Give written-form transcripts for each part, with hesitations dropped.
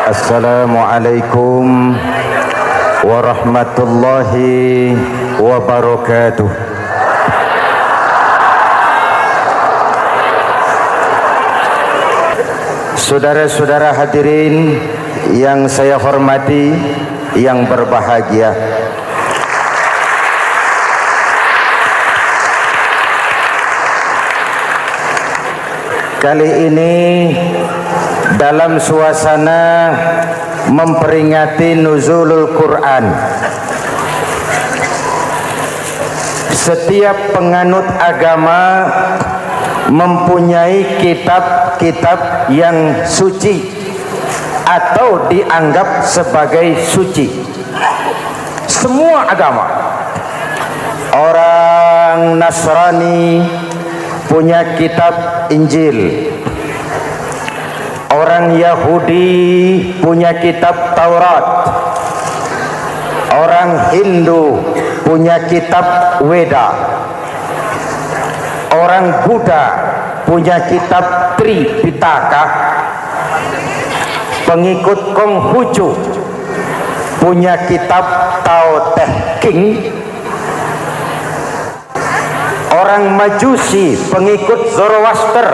Assalamualaikum warahmatullahi wabarakatuh. Saudara-saudara hadirin yang saya hormati, yang berbahagia, kali ini dalam suasana memperingati nuzulul Quran, setiap penganut agama mempunyai kitab-kitab yang suci atau dianggap sebagai suci. Semua agama. Orang Nasrani punya kitab Injil, orang Yahudi punya kitab Taurat, orang Hindu punya kitab Weda, orang Buddha punya kitab Tripitaka, pengikut Konghucu punya kitab Tao Te Ching, orang Majusi pengikut Zoroaster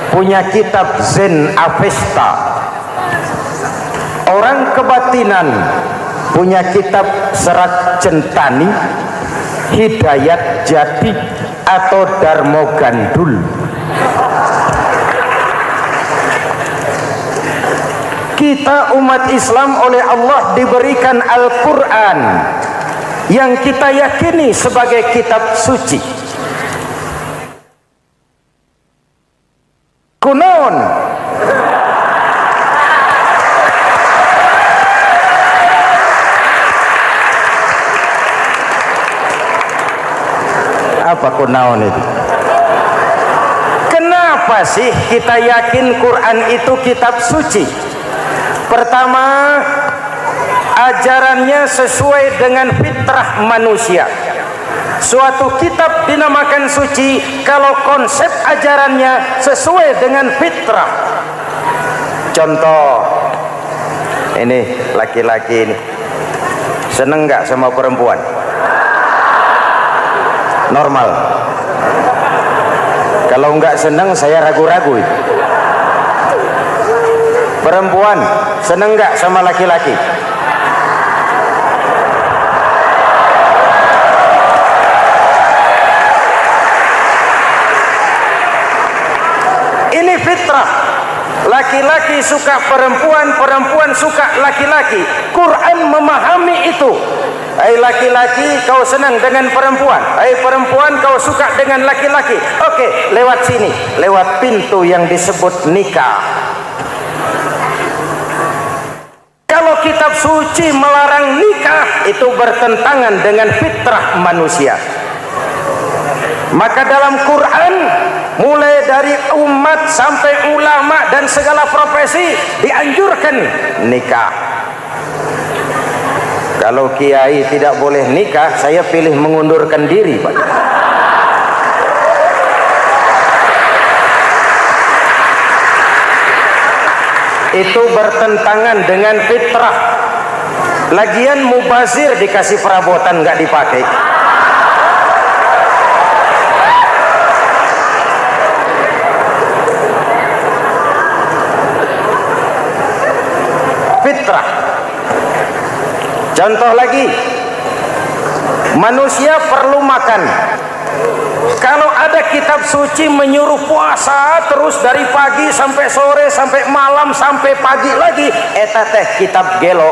punya kitab Zen Avesta, orang kebatinan punya kitab Serat Centani, Hidayat Jati atau Darmo Gandul. Kita umat Islam oleh Allah diberikan Al-Quran yang kita yakini sebagai kitab suci. Kunon apa kunaon itu? Kenapa sih kita yakin Quran itu kitab suci? Pertama, ajarannya sesuai dengan fitrah manusia. Suatu kitab dinamakan suci kalau konsep ajarannya sesuai dengan fitrah. Contoh, ini laki-laki ini seneng nggak sama perempuan? Normal. Kalau nggak seneng saya ragu-ragu. Perempuan seneng nggak sama laki-laki? Ini fitrah. Laki-laki suka perempuan, perempuan suka laki-laki. Quran memahami itu. Hai laki-laki, kau senang dengan perempuan. Hai perempuan, kau suka dengan laki-laki. Oke, lewat sini, lewat pintu yang disebut nikah. Kalau kitab suci melarang nikah, itu bertentangan dengan fitrah manusia. Maka dalam Quran, mulai dari umat sampai ulama dan segala profesi dianjurkan nikah. Kalau kiai tidak boleh nikah, saya pilih mengundurkan diri, Pak. Itu bertentangan dengan fitrah. Lagian mubazir dikasih perabotan nggak dipakai. Fitrah. Contoh lagi, manusia perlu makan. Kalau ada kitab suci menyuruh puasa terus dari pagi sampai sore sampai malam sampai pagi lagi, eta teh kitab gelo.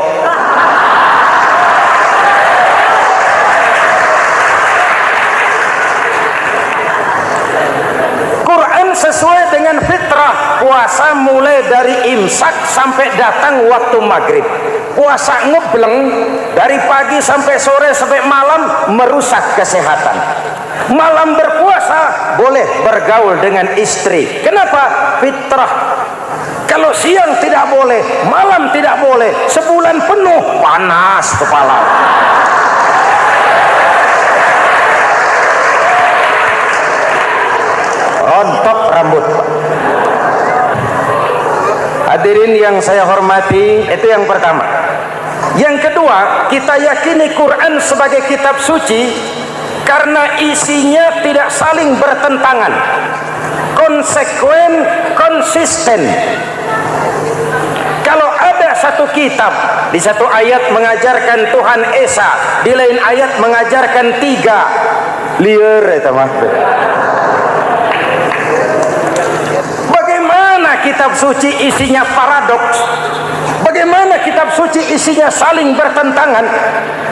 Quran sesuai dengan fitrah. Puasa mulai dari imsak sampai datang waktu maghrib. Puasa ngebleng dari pagi sampai sore sampai malam merusak kesehatan. Malam berpuasa boleh bergaul dengan istri. Kenapa? Fitrah. Kalau siang tidak boleh, malam tidak boleh, sebulan penuh panas kepala. Rontok rambut. Hadirin yang saya hormati, itu yang pertama. Yang kedua, kita yakini Quran sebagai kitab suci karena isinya tidak saling bertentangan, konsekuen, konsisten. Kalau ada satu kitab, di satu ayat mengajarkan Tuhan Esa, di lain ayat mengajarkan 3, liar itu mah. Bagaimana kitab suci isinya paradoks? Bagaimana kitab suci isinya saling bertentangan?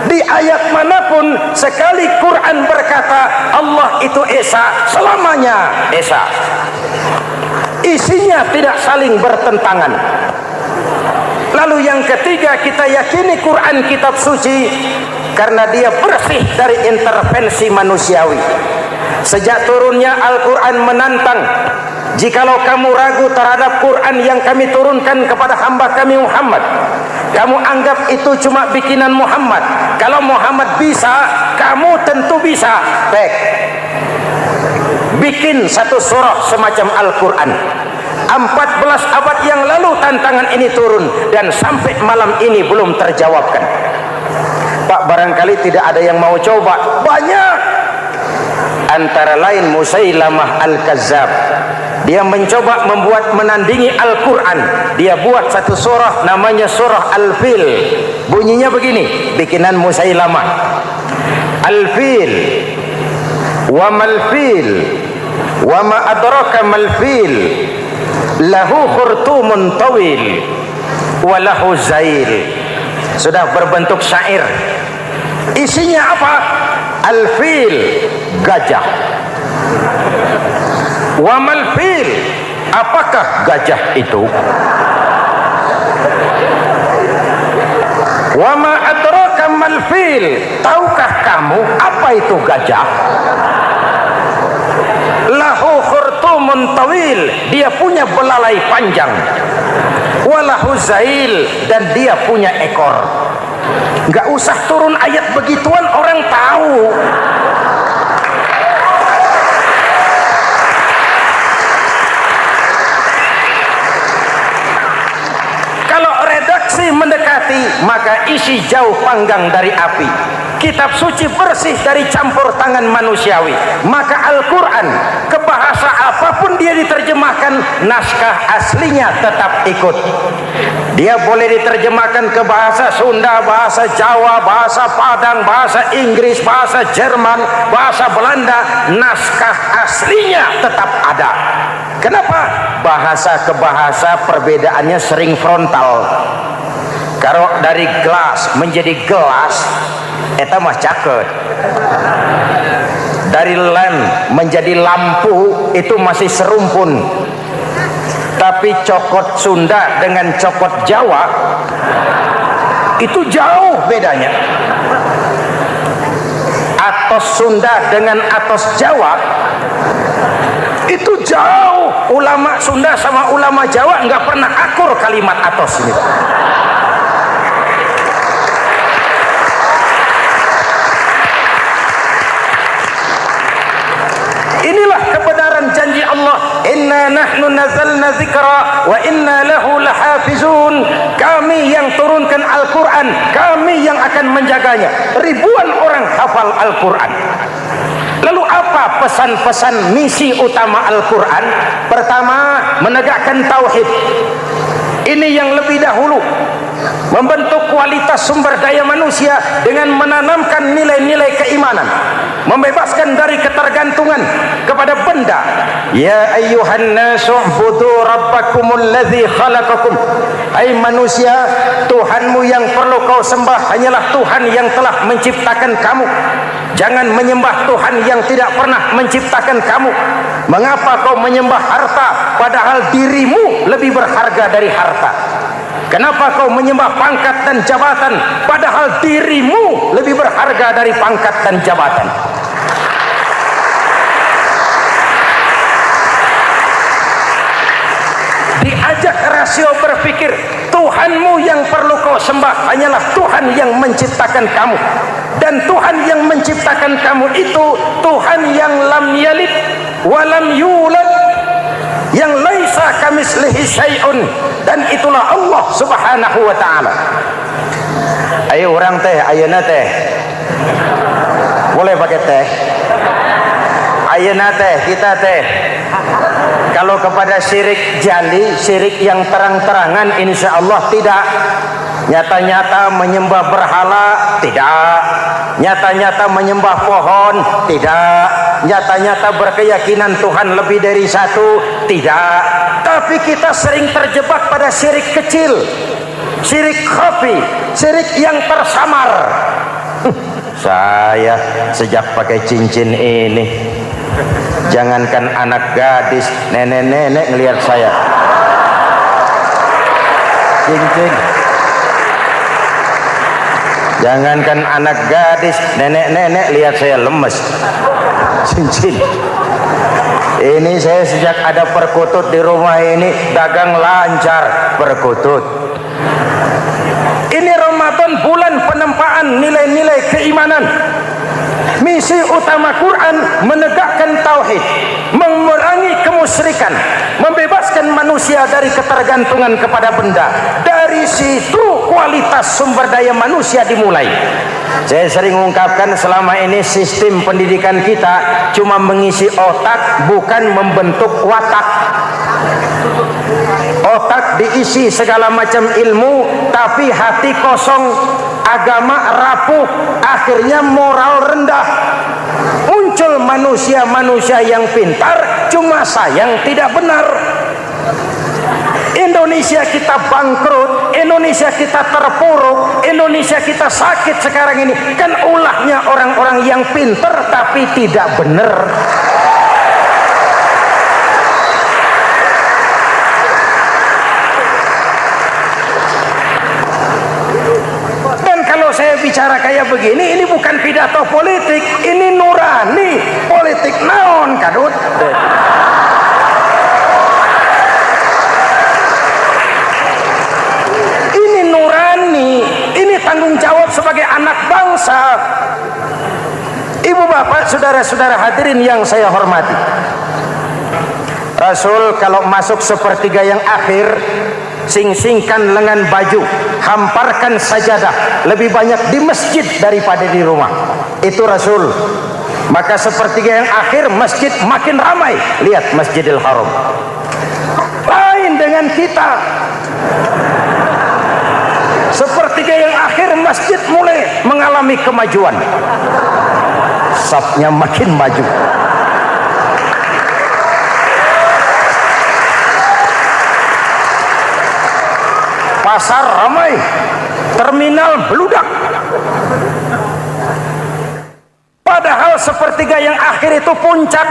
Di ayat manapun sekali Quran berkata Allah itu Esa, selamanya Esa. Isinya tidak saling bertentangan. Lalu yang ketiga, kita yakini Quran kitab suci karena dia bersih dari intervensi manusiawi. Sejak turunnya Al-Quran menantang, jikalau kamu ragu terhadap Quran yang kami turunkan kepada hamba kami Muhammad, kamu anggap itu cuma bikinan Muhammad. Kalau Muhammad bisa, kamu tentu bisa. Baik, bikin satu surah semacam Al-Quran. 14 abad yang lalu tantangan ini turun dan sampai malam ini belum terjawabkan. Pak, barangkali tidak ada yang mau coba. Banyak. Antara lain Musailamah Al-Kazzab. Dia mencoba membuat menandingi Al-Quran. Dia buat satu surah namanya surah Al-Fil. Bunyinya begini, bikinan Musailamah. Al-Fil wa mal-fil wa ma adraka mal-fil lahu khurtumun tawil wa lahu zail. Sudah berbentuk syair. Isinya apa? Al-fil, gajah. Wa mal-fil, apakah gajah itu? Wa ma adraka mal-fil, tahukah kamu apa itu gajah? Lahu khurtumun tawil, dia punya belalai panjang. Walahu zail, dan dia punya ekor. Enggak usah turun ayat begituan, orang tahu. Kalau redaksi mendekati, maka isi jauh panggang dari api. Kitab suci bersih dari campur tangan manusiawi. Maka Al-Quran, ke bahasa apapun dia diterjemahkan, naskah aslinya tetap ikut. Dia boleh diterjemahkan ke bahasa Sunda, bahasa Jawa, bahasa Padang, bahasa Inggris, bahasa Jerman, bahasa Belanda, naskah aslinya tetap ada. Kenapa? Bahasa ke bahasa perbedaannya sering frontal. Kalau dari gelas menjadi gelas, eta mah caket. Dari lamp menjadi lampu, itu masih serumpun. Tapi cokot Sunda dengan cokot Jawa itu jauh bedanya. Atos Sunda dengan atos Jawa itu jauh. Ulama Sunda sama ulama Jawa nggak pernah akur kalimat atos ini. Inilah kebenaran janji Allah, inna nahnu nazzalna dzikra wa inna lahu lahafizun. Kami yang turunkan Al-Quran, kami yang akan menjaganya. Ribuan orang hafal Al-Quran. Lalu apa pesan-pesan misi utama Al-Quran? Pertama, menegakkan tauhid. Ini yang lebih dahulu, membentuk kualitas sumber daya manusia dengan menanamkan nilai-nilai keimanan, membebaskan dari ketergantungan kepada benda. Ya ayyuhan nasu ubudu rabbakumul ladzi khalaqakum. Hai manusia, Tuhanmu yang perlu kau sembah hanyalah Tuhan yang telah menciptakan kamu. Jangan menyembah Tuhan yang tidak pernah menciptakan kamu. Mengapa kau menyembah harta padahal dirimu lebih berharga dari harta? Kenapa kau menyembah pangkat dan jabatan padahal dirimu lebih berharga dari pangkat dan jabatan? Diajak rasio berpikir, Tuhanmu yang perlu kau sembah hanyalah Tuhan yang menciptakan kamu. Dan Tuhan yang menciptakan kamu itu Tuhan yang lam yalid walam yulad, yang laisa kamitslihi syai'un, dan itulah Allah Subhanahu wa taala. Ayo orang teh, ayeuna teh boleh pakai teh. Ayeuna teh kita teh kalau kepada syirik jali, syirik yang terang-terangan, insya Allah tidak. Nyata-nyata menyembah berhala, tidak. Nyata-nyata menyembah pohon, tidak. Nyata-nyata berkeyakinan Tuhan lebih dari satu, tidak. Tapi kita sering terjebak pada syirik kecil, syirik khafi, syirik yang tersamar. Saya sejak pakai cincin ini, jangankan anak gadis, nenek-nenek ngelihat saya cincin. Jangankan anak gadis, nenek-nenek lihat saya lemes cincin. Ini saya sejak ada perkutut di rumah ini dagang lancar perkutut. Ini Ramadan, bulan penempaan nilai-nilai keimanan. Misi utama Quran menegakkan tauhid, memerangi kemusyrikan, membebaskan manusia dari ketergantungan kepada benda. Dari situ kualitas sumber daya manusia dimulai. Saya sering mengungkapkan selama ini sistem pendidikan kita cuma mengisi otak, bukan membentuk watak. Otak diisi segala macam ilmu, tapi hati kosong, agama rapuh, akhirnya moral rendah. Muncul manusia-manusia yang pintar, cuma sayang tidak benar. Indonesia kita bangkrut, Indonesia kita terpuruk, Indonesia kita sakit sekarang ini, kan ulahnya orang-orang yang pintar tapi tidak benar. Saya bicara kayak begini, ini bukan pidato politik, ini nurani politik naon kadut. Ini nurani, ini tanggung jawab sebagai anak bangsa. Ibu bapak, saudara-saudara hadirin yang saya hormati, Rasul kalau masuk sepertiga yang akhir, sing-singkan lengan baju, hamparkan sajadah, lebih banyak di masjid daripada di rumah. Itu Rasul. Maka sepertiga yang akhir masjid makin ramai. Lihat Masjidil Haram. Lain dengan kita. Sepertiga yang akhir masjid mulai mengalami kemajuan. Safnya makin maju. Pasar ramai, terminal beludak. Padahal sepertiga yang akhir itu puncak.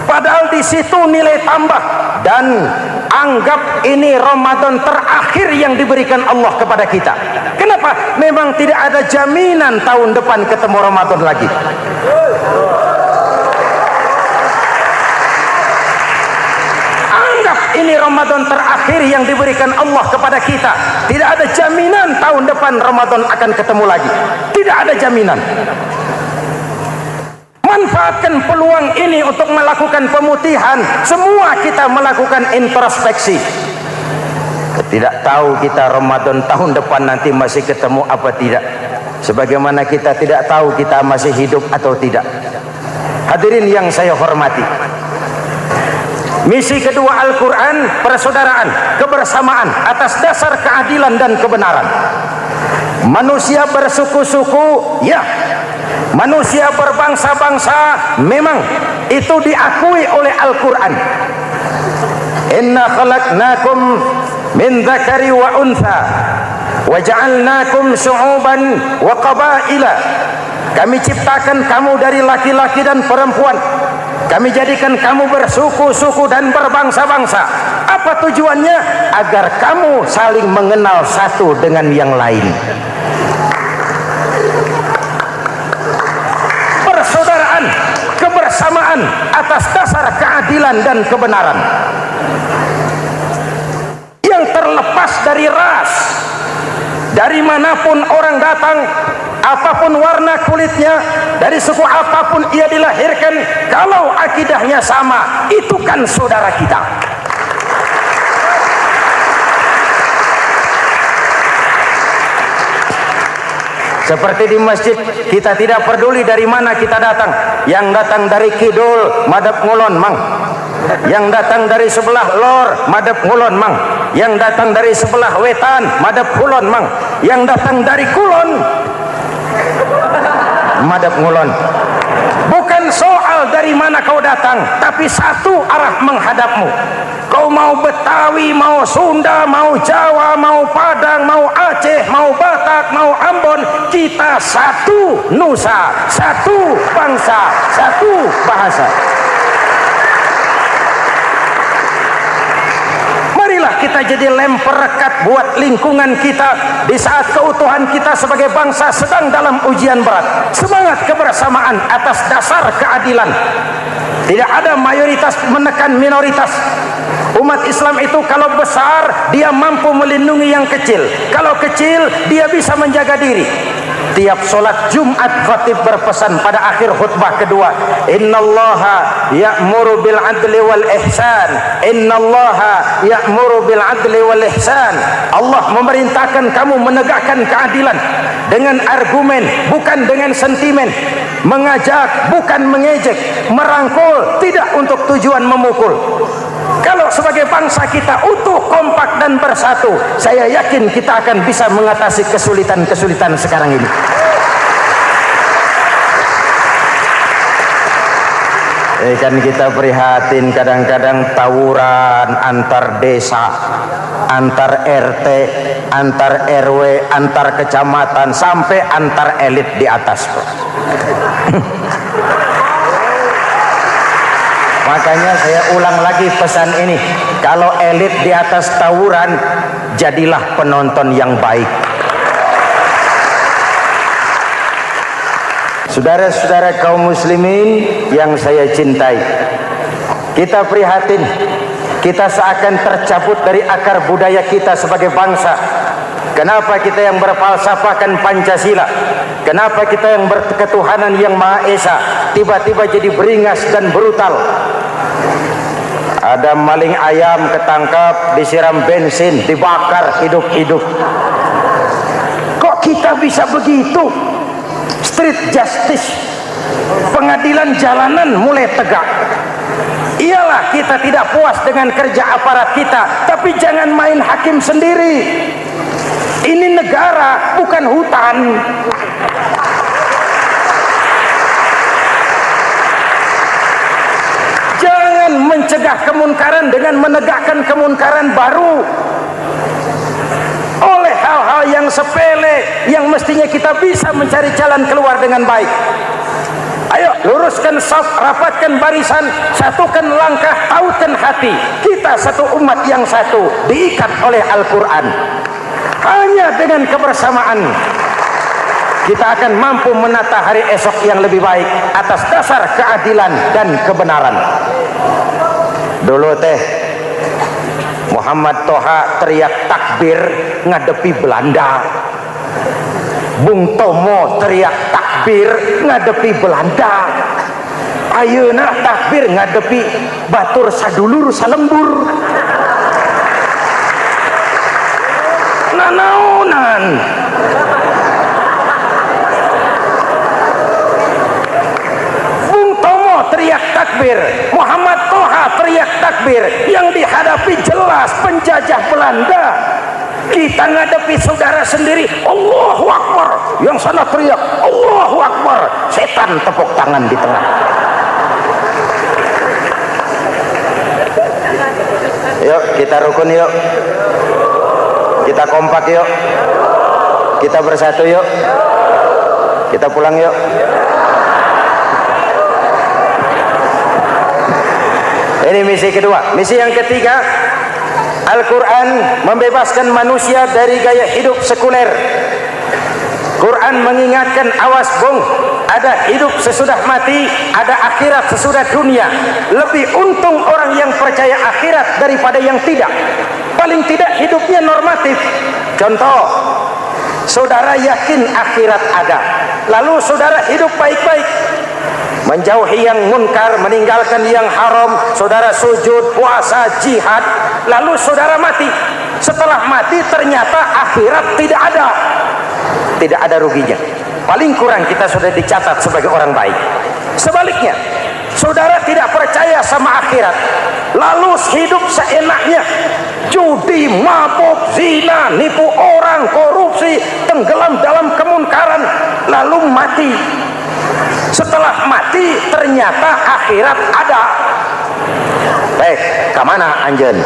Padahal di situ nilai tambah. Dan anggap ini Ramadan terakhir yang diberikan Allah kepada kita. Kenapa? Memang tidak ada jaminan tahun depan ketemu Ramadan lagi. Ini Ramadan terakhir yang diberikan Allah kepada kita. Tidak ada jaminan tahun depan Ramadan akan ketemu lagi. Tidak ada jaminan. Manfaatkan peluang ini untuk melakukan pemutihan. Semua kita melakukan introspeksi. Tidak tahu kita Ramadan tahun depan nanti masih ketemu apa tidak. Sebagaimana kita tidak tahu kita masih hidup atau tidak. Hadirin yang saya hormati, misi kedua Al-Quran, persaudaraan, kebersamaan atas dasar keadilan dan kebenaran. Manusia bersuku-suku, ya. Manusia berbangsa-bangsa, memang itu diakui oleh Al-Quran. Inna khalaqnakum min dzakari wa untha wa ja'alnakum syu'uban wa qabaila. Kami ciptakan kamu dari laki-laki dan perempuan. Kami jadikan kamu bersuku-suku dan berbangsa-bangsa. Apa tujuannya? Agar kamu saling mengenal satu dengan yang lain. Persaudaraan, kebersamaan atas dasar keadilan dan kebenaran. Yang terlepas dari ras. Dari manapun orang datang, apapun warna kulitnya, dari suku apapun ia dilahirkan, kalau akidahnya sama, itu kan saudara kita. Seperti di masjid, kita tidak peduli dari mana kita datang. Yang datang dari kidul, madep ngulon mang. Yang datang dari sebelah lor, madep ngulon mang. Yang datang dari sebelah wetan, madep kulon mang. Yang datang dari kulon, madep ngulon. Bukan soal dari mana kau datang, tapi satu arah menghadapmu. Kau mau Betawi, mau Sunda, mau Jawa, mau Padang, mau Aceh, mau Batak, mau Ambon, kita satu nusa, satu bangsa, satu bahasa. Marilah kita jadi lem perekat buat lingkungan kita di saat keutuhan kita sebagai bangsa sedang dalam ujian berat. Semangat kebersamaan atas dasar keadilan. Tidak ada mayoritas menekan minoritas. Umat Islam itu kalau besar, dia mampu melindungi yang kecil. Kalau kecil, dia bisa menjaga diri. Tiap solat Jumat khatib berpesan pada akhir khutbah kedua, innallaha ya'muru bil adli wal ihsan, innallaha ya'muru bil adli wal ihsan. Allah memerintahkan kamu menegakkan keadilan dengan argumen, bukan dengan sentimen. Mengajak, bukan mengejek. Merangkul, tidak untuk tujuan memukul. Kalau sebagai bangsa kita utuh, kompak dan bersatu, saya yakin kita akan bisa mengatasi kesulitan-kesulitan sekarang ini. Kan kita prihatin kadang-kadang tawuran antar desa, antar RT, antar RW, antar kecamatan, sampai antar elit di atas. Makanya saya ulang lagi pesan ini, kalau elit di atas tawuran, jadilah penonton yang baik. Saudara-saudara kaum muslimin yang saya cintai, kita prihatin, kita seakan tercabut dari akar budaya kita sebagai bangsa. Kenapa kita yang berfalsafahkan Pancasila, kenapa kita yang berketuhanan yang Maha Esa tiba-tiba jadi beringas dan brutal? Ada maling ayam ketangkap, disiram bensin, dibakar hidup-hidup. Kok kita bisa begitu? Street justice, pengadilan jalanan mulai tegak. Iyalah kita tidak puas dengan kerja aparat kita, tapi jangan main hakim sendiri. Ini negara, bukan hutan. Jangan mencegah kemunkaran dengan menegakkan kemunkaran baru. Oleh hal-hal yang sepele yang mestinya kita bisa mencari jalan keluar dengan baik. Ayo luruskan saf, rapatkan barisan, satukan langkah, tautkan hati. Kita satu umat yang satu, diikat oleh Al-Quran. Hanya dengan kebersamaan kita akan mampu menata hari esok yang lebih baik atas dasar keadilan dan kebenaran. Dulu teh Muhammad Toha teriak takbir ngadepi Belanda. Bung Tomo teriak takbir ngadepi Belanda. Ayeuna takbir ngadepi batur sadulur salembur. Nanaunan. Bung Tomo teriak takbir, Muhammad Toha teriak takbir, yang dihadapi jelas penjajah Belanda. Kita ngadepi saudara sendiri, Allahu Akbar, yang sana teriak Allahu Akbar, setan tepuk tangan di tengah. Yuk kita rukun, yuk kita kompak, yuk kita bersatu, yuk kita pulang, yuk. Ini misi kedua. Misi yang ketiga, Al-Quran membebaskan manusia dari gaya hidup sekuler. Quran mengingatkan, awas bung, ada hidup sesudah mati, ada akhirat sesudah dunia. Lebih untung orang yang percaya akhirat daripada yang tidak. Paling tidak hidupnya normatif. Contoh, saudara yakin akhirat ada, lalu saudara hidup baik-baik, menjauhi yang munkar, meninggalkan yang haram, saudara sujud, puasa, jihad, lalu saudara mati. Setelah mati ternyata akhirat tidak ada. tidak ada ruginya. Paling kurang kita sudah dicatat sebagai orang baik. Sebaliknya, saudara tidak percaya sama akhirat, lalu hidup seenaknya, judi, mabuk, zina, nipu orang, korupsi, tenggelam dalam kemunkaran, lalu mati. Setelah mati ternyata akhirat ada. Kemana anjen?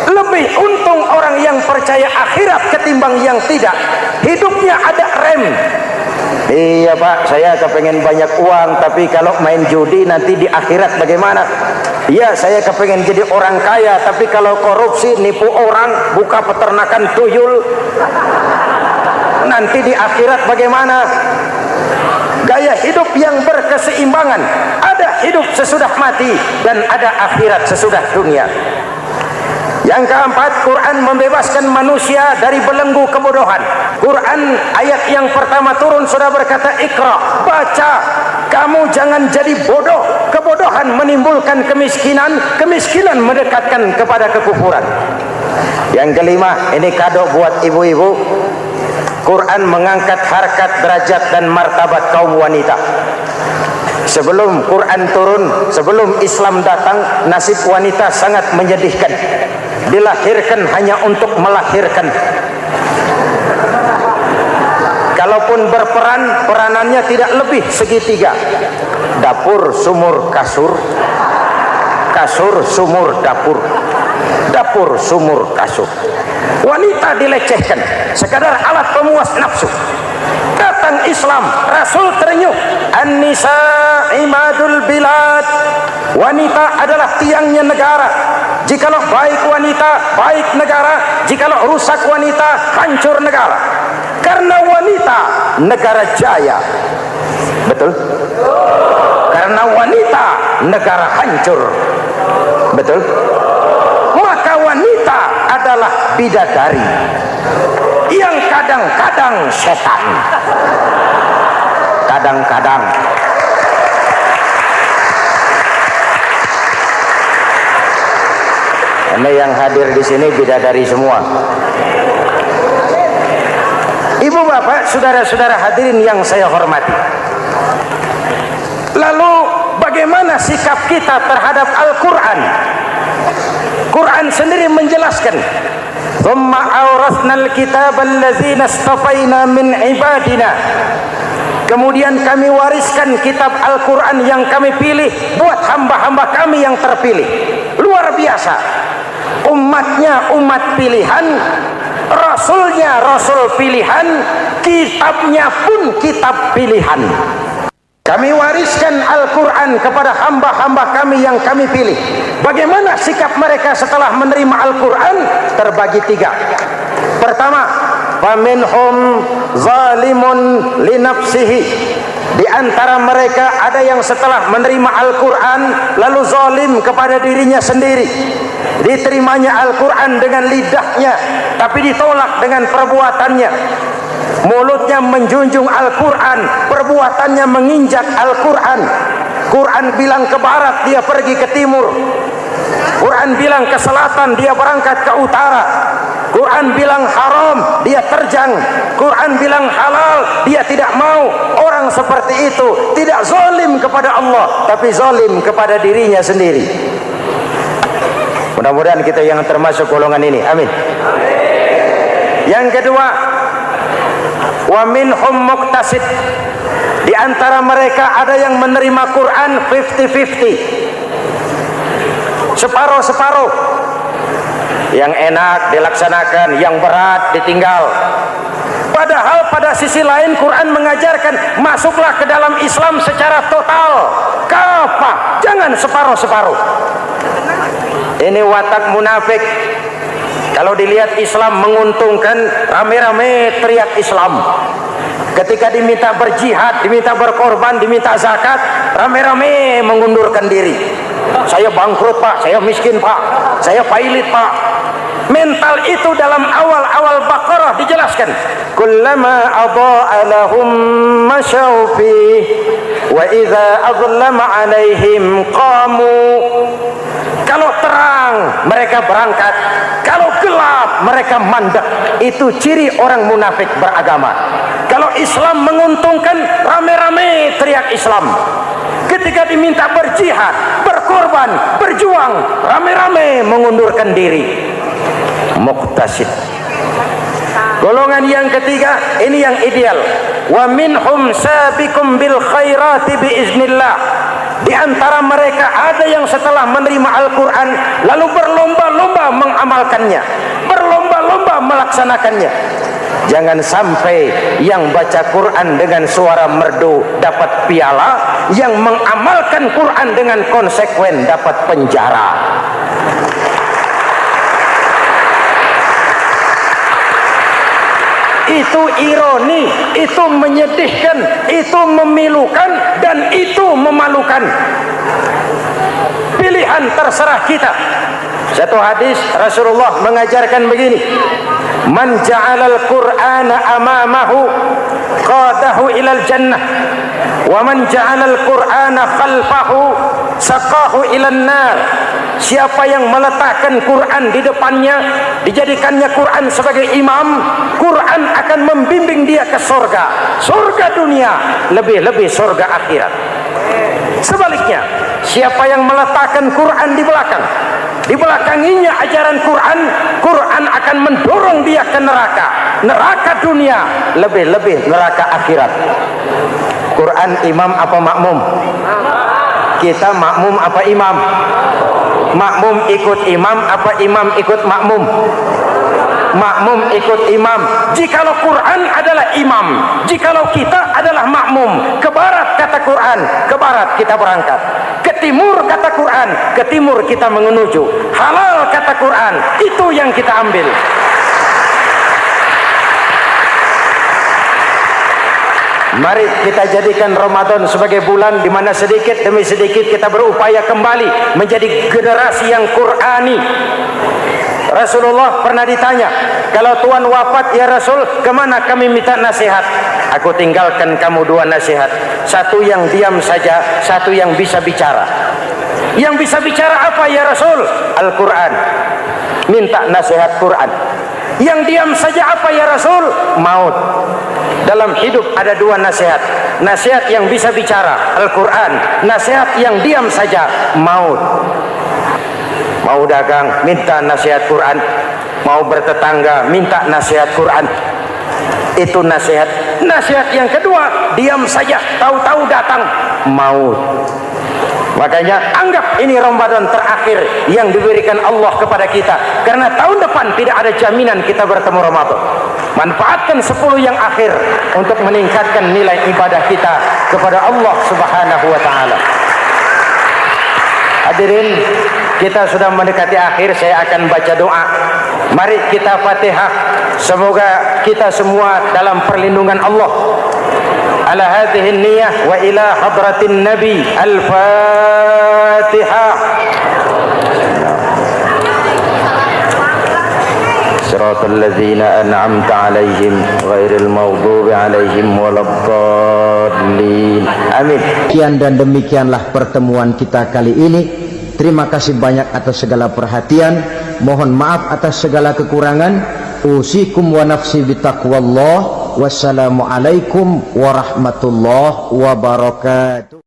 Lebih untung orang yang percaya akhirat ketimbang yang tidak. Hidupnya ada rem. Iya Pak, saya kepengen banyak uang, tapi kalau main judi nanti di akhirat bagaimana? Iya, saya kepengen jadi orang kaya, tapi kalau korupsi, nipu orang, buka peternakan tuyul, nanti di akhirat bagaimana? Gaya hidup yang berkeseimbangan, ada hidup sesudah mati dan ada akhirat sesudah dunia. Yang keempat, Quran membebaskan manusia dari belenggu kebodohan. Quran ayat yang pertama turun sudah berkata, Iqra, baca, kamu jangan jadi bodoh. Kebodohan menimbulkan kemiskinan, kemiskinan mendekatkan kepada kekufuran. Yang kelima, ini kado buat ibu-ibu, Quran mengangkat harkat, derajat dan martabat kaum wanita. Sebelum Quran turun, sebelum Islam datang, nasib wanita sangat menyedihkan. Dilahirkan hanya untuk melahirkan. Kalaupun berperan, peranannya tidak lebih segitiga. Dapur, sumur, kasur. Kasur, sumur, dapur. Dapur, sumur, kasur. Wanita dilecehkan, sekadar alat pemuas nafsu. Datang Islam, Rasul terenyuh, An-nisa imadul bilad. Wanita adalah tiangnya negara. Jikalau baik wanita, baik negara. Jikalau rusak wanita, hancur negara. Karena wanita, negara jaya. Betul? Karena wanita, negara hancur. Betul? Maka wanita adalah bidadari yang kadang-kadang setan. Kadang-kadang. Ini yang hadir di sini bidadari semua. Ibu bapak, saudara-saudara hadirin yang saya hormati. Lalu bagaimana sikap kita terhadap Al-Quran? Quran sendiri menjelaskan, "Tsumma awrasnal kitaba allazina istafaina min ibadina." Kemudian kami wariskan kitab Al-Quran yang kami pilih buat hamba-hamba kami yang terpilih. Luar biasa. Umatnya umat pilihan, Rasulnya Rasul pilihan, kitabnya pun kitab pilihan. Kami wariskan Al-Quran kepada hamba-hamba kami yang kami pilih. Bagaimana sikap mereka setelah menerima Al-Quran? Terbagi tiga. Pertama, faminhum zalimun linafsihi. Di antara mereka ada yang setelah menerima Al-Quran lalu zalim kepada dirinya sendiri. Diterimanya Al-Quran dengan lidahnya, tapi ditolak dengan perbuatannya. Mulutnya menjunjung Al-Quran, perbuatannya menginjak Al-Quran. Quran bilang ke barat, dia pergi ke timur. Quran bilang ke selatan, dia berangkat ke utara. Quran bilang haram, dia terjang. Quran bilang halal, dia tidak mau. Orang seperti itu tidak zalim kepada Allah, tapi zalim kepada dirinya sendiri. Mudah-mudahan kita yang termasuk golongan ini. Amin. Yang kedua, wa minhum muqtasid. Di antara mereka ada yang menerima Quran 50-50. Separuh-separuh. Yang enak dilaksanakan, yang berat ditinggal. Padahal pada sisi lain Quran mengajarkan masuklah ke dalam Islam secara total. Kafah, jangan separuh-separuh. Ini watak munafik. Kalau dilihat Islam menguntungkan, rame-rame teriak Islam. Ketika diminta berjihad, diminta berkorban, diminta zakat, rame-rame mengundurkan diri. Saya bangkrut Pak, saya miskin Pak, saya pailit Pak. Mental itu dalam awal-awal Baqarah dijelaskan. Kullama adha'a lahum masyaw fi wa idza adlama alaihim qamu. Kalau terang mereka berangkat, kalau gelap mereka mandek. Itu ciri orang munafik beragama. Kalau Islam menguntungkan, rame-rame teriak Islam. Ketika diminta berjihad, berkorban, berjuang, rame-rame mengundurkan diri. Muqtasid. Golongan yang ketiga, ini yang ideal. Wa minhum sabiqum bil khairati biiznillah. Di antara mereka ada yang setelah menerima Al-Quran lalu berlomba-lomba mengamalkannya, berlomba-lomba melaksanakannya. Jangan sampai yang baca Quran dengan suara merdu dapat piala, yang mengamalkan Quran dengan konsekuen dapat penjara. Itu ironi, itu menyedihkan, itu memilukan, dan itu memalukan. Pilihan terserah kita. Satu hadis Rasulullah mengajarkan begini: man ja'alal Qur'ana amamahu qadahu ilal jannah, wa man ja'alal Qur'ana khalfahu saqahu ilan nar. Siapa yang meletakkan Quran di depannya, dijadikannya Quran sebagai imam, Quran akan membimbing dia ke surga, surga dunia, lebih-lebih surga akhirat. Sebaliknya, siapa yang meletakkan Quran di belakang, dibelakanginya ajaran Quran, Quran akan mendorong dia ke neraka, neraka dunia, lebih-lebih neraka akhirat. Quran imam apa makmum? Kita makmum apa imam? Makmum ikut imam apa imam ikut makmum? Makmum ikut imam. Jikalau Quran adalah imam, jikalau kita adalah makmum. Ke barat kata Quran, ke barat kita berangkat. Ke timur kata Quran, ke timur kita menuju. Halal kata Quran, itu yang kita ambil. Mari kita jadikan Ramadan sebagai bulan di mana sedikit demi sedikit kita berupaya kembali menjadi generasi yang Qurani. Rasulullah pernah ditanya, kalau Tuhan wafat ya Rasul, kemana kami minta nasihat? Aku tinggalkan kamu dua nasihat. Satu yang diam saja, satu yang bisa bicara. Yang bisa bicara apa ya Rasul? Al-Quran. Minta nasihat Quran. Yang diam saja apa ya Rasul? Maut. Dalam hidup ada dua nasihat. Nasihat yang bisa bicara, Al-Quran. Nasihat yang diam saja, maut. Mau dagang, minta nasihat Quran. Mau bertetangga, minta nasihat Quran. Itu nasihat. Nasihat yang kedua, diam saja, tahu-tahu datang maut. Makanya anggap ini Ramadan terakhir yang diberikan Allah kepada kita, karena tahun depan tidak ada jaminan kita bertemu Ramadan. Manfaatkan 10 yang akhir untuk meningkatkan nilai ibadah kita kepada Allah Subhanahu wa taala. Hadirin, kita sudah mendekati akhir, saya akan baca doa. Mari kita Fatihah. Semoga kita semua dalam perlindungan Allah. Ala hadhihi niyyah wa ila hadratin nabi. Al-Fatihah. Siratal ladzina an'amta 'alaihim ghairil maghdubi 'alaihim waladdallin. Amin. Sekian dan demikianlah pertemuan kita kali ini. Terima kasih banyak atas segala perhatian. Mohon maaf atas segala kekurangan. Usikum wa nafsi bitaqwallah. Wassalamualaikum warahmatullahi wabarakatuh.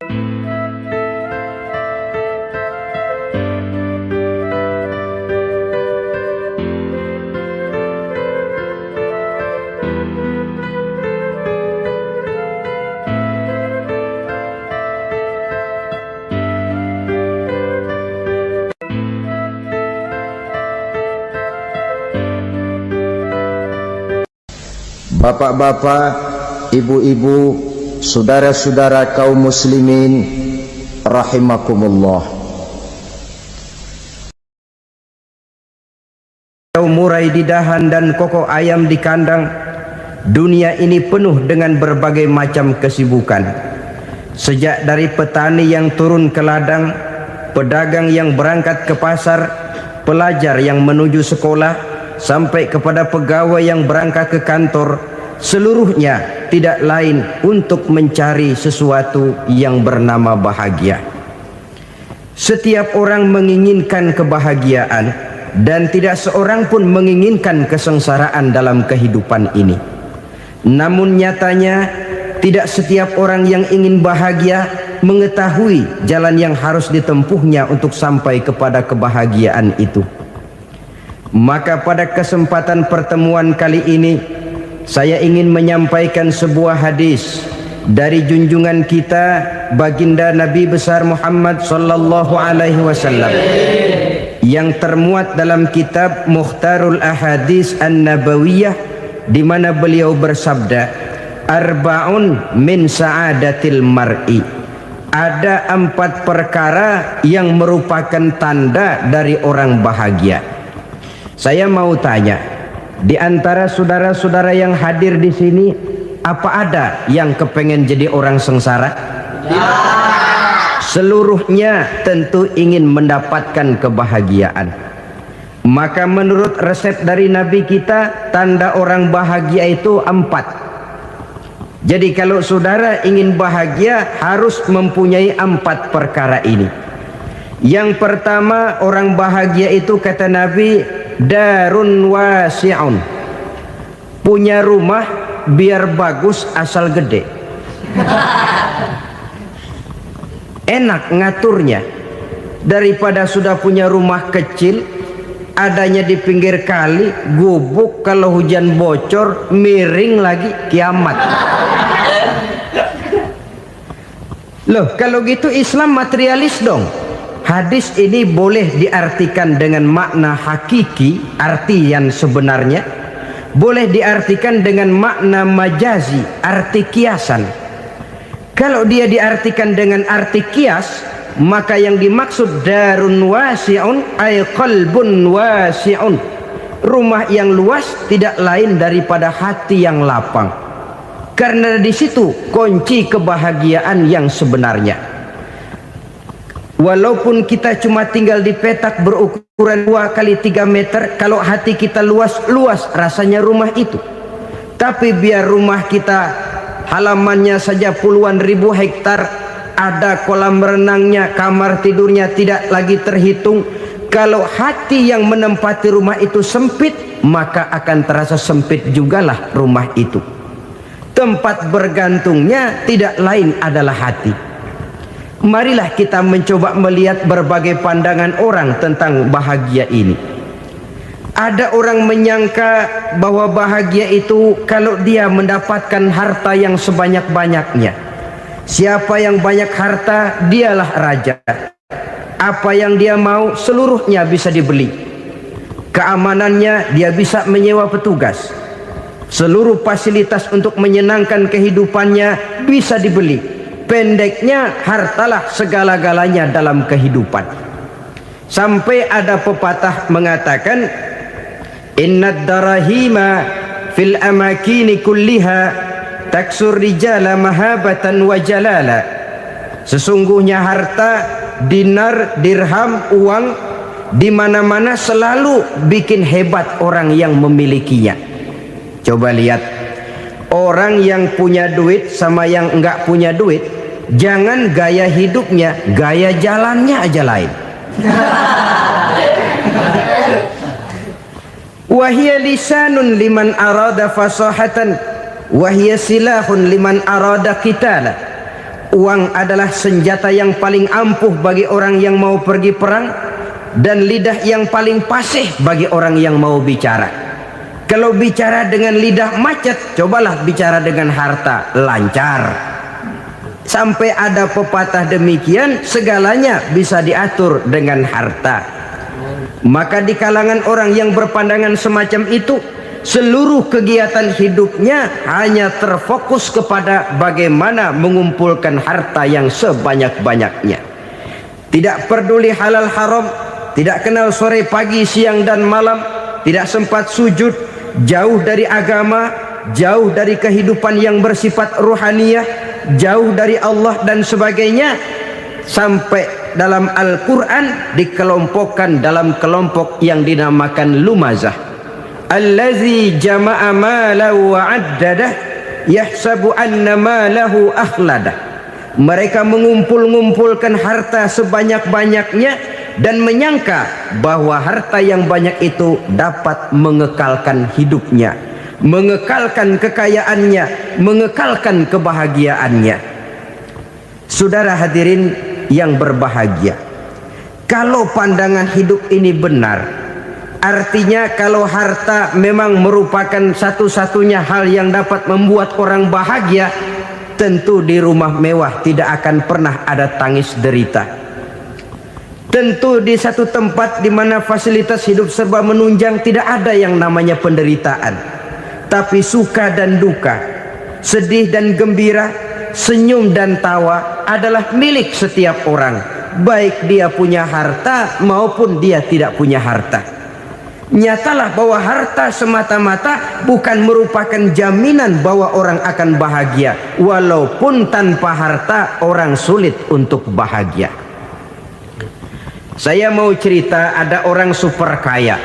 Bapak-bapak, ibu-ibu, saudara-saudara kaum muslimin rahimakumullah. Murai di dahan dan koko ayam di kandang. Dunia ini penuh dengan berbagai macam kesibukan. Sejak dari petani yang turun ke ladang, pedagang yang berangkat ke pasar, pelajar yang menuju sekolah, sampai kepada pegawai yang berangkat ke kantor, seluruhnya tidak lain untuk mencari sesuatu yang bernama bahagia. Setiap orang menginginkan kebahagiaan dan tidak seorang pun menginginkan kesengsaraan dalam kehidupan ini. Namun nyatanya tidak setiap orang yang ingin bahagia mengetahui jalan yang harus ditempuhnya untuk sampai kepada kebahagiaan itu. Maka pada kesempatan pertemuan kali ini saya ingin menyampaikan sebuah hadis dari junjungan kita baginda Nabi besar Muhammad sallallahu alaihi wasallam yang termuat dalam kitab Mukhtarul Ahadits An-Nabawiyah, di mana beliau bersabda, arba'un min sa'adatil mar'i. Ada 4 perkara yang merupakan tanda dari orang bahagia. Saya mau tanya, di antara saudara-saudara yang hadir di sini, apa ada yang kepengen jadi orang sengsara? Ya. Seluruhnya tentu ingin mendapatkan kebahagiaan. Maka menurut resep dari Nabi kita, tanda orang bahagia itu 4. Jadi kalau saudara ingin bahagia harus mempunyai 4 perkara ini. Yang pertama, orang bahagia itu kata Nabi, darun wasi'un. Punya rumah biar bagus asal gede. Enak ngaturnya daripada sudah punya rumah kecil adanya di pinggir kali, gubuk, kalau hujan bocor, miring lagi, kiamat. Loh, kalau gitu Islam materialis dong. Hadis ini boleh diartikan dengan makna hakiki, arti yang sebenarnya. Boleh diartikan dengan makna majazi, arti kiasan. Kalau dia diartikan dengan arti kias, maka yang dimaksud darun wasi'un ay qalbun wasi'un. Rumah yang luas tidak lain daripada hati yang lapang. Karena di situ kunci kebahagiaan yang sebenarnya. Walaupun kita cuma tinggal di petak berukuran 2 kali 3 meter, kalau hati kita luas-luas rasanya rumah itu. Tapi biar rumah kita halamannya saja puluhan ribu hektar, ada kolam renangnya, kamar tidurnya tidak lagi terhitung. Kalau hati yang menempati rumah itu sempit, maka akan terasa sempit jugalah rumah itu. Tempat bergantungnya tidak lain adalah hati. Marilah kita mencoba melihat berbagai pandangan orang tentang bahagia ini. Ada orang menyangka bahwa bahagia itu kalau dia mendapatkan harta yang sebanyak-banyaknya. Siapa yang banyak harta, dialah raja. Apa yang dia mau, seluruhnya bisa dibeli. Keamanannya, dia bisa menyewa petugas. Seluruh fasilitas untuk menyenangkan kehidupannya bisa dibeli. Pendeknya, hartalah segala-galanya dalam kehidupan. Sampai ada pepatah mengatakan, innad darahima fil amakini kulliha taksur rijala mahabatan wa jalala. Sesungguhnya harta, dinar, dirham, uang di mana-mana selalu bikin hebat orang yang memilikinya. Coba lihat, orang yang punya duit sama yang enggak punya duit, jangan gaya hidupnya, gaya jalannya aja lain. Wahia lisanun liman arada fasahatan, wahia silahun liman arada qitala. Uang adalah senjata yang paling ampuh bagi orang yang mau pergi perang, dan lidah yang paling fasih bagi orang yang mau bicara. Kalau bicara dengan lidah macet, cobalah bicara dengan harta, lancar. Sampai ada pepatah demikian, segalanya bisa diatur dengan harta. Maka di kalangan orang yang berpandangan semacam itu, seluruh kegiatan hidupnya hanya terfokus kepada bagaimana mengumpulkan harta yang sebanyak-banyaknya. Tidak peduli halal haram, tidak kenal sore pagi siang dan malam, tidak sempat sujud, jauh dari agama, jauh dari kehidupan yang bersifat ruhaniyah, jauh dari Allah dan sebagainya. Sampai dalam Al-Quran dikelompokkan dalam kelompok yang dinamakan lumazah. Allazi jama'a malahu wa addadah yahsabu anna malahu akhladah. Mereka mengumpul-ngumpulkan harta sebanyak-banyaknya dan menyangka bahwa harta yang banyak itu dapat mengekalkan hidupnya, mengekalkan kekayaannya, mengekalkan kebahagiaannya. Saudara hadirin yang berbahagia, kalau pandangan hidup ini benar, artinya kalau harta memang merupakan satu-satunya hal yang dapat membuat orang bahagia, tentu di rumah mewah tidak akan pernah ada tangis derita. Tentu di satu tempat di mana fasilitas hidup serba menunjang tidak ada yang namanya penderitaan. Tapi suka dan duka, sedih dan gembira, senyum dan tawa adalah milik setiap orang, baik dia punya harta maupun dia tidak punya harta. Nyatalah bahwa harta semata-mata bukan merupakan jaminan bahwa orang akan bahagia, walaupun tanpa harta orang sulit untuk bahagia. Saya mau cerita, ada orang super kaya,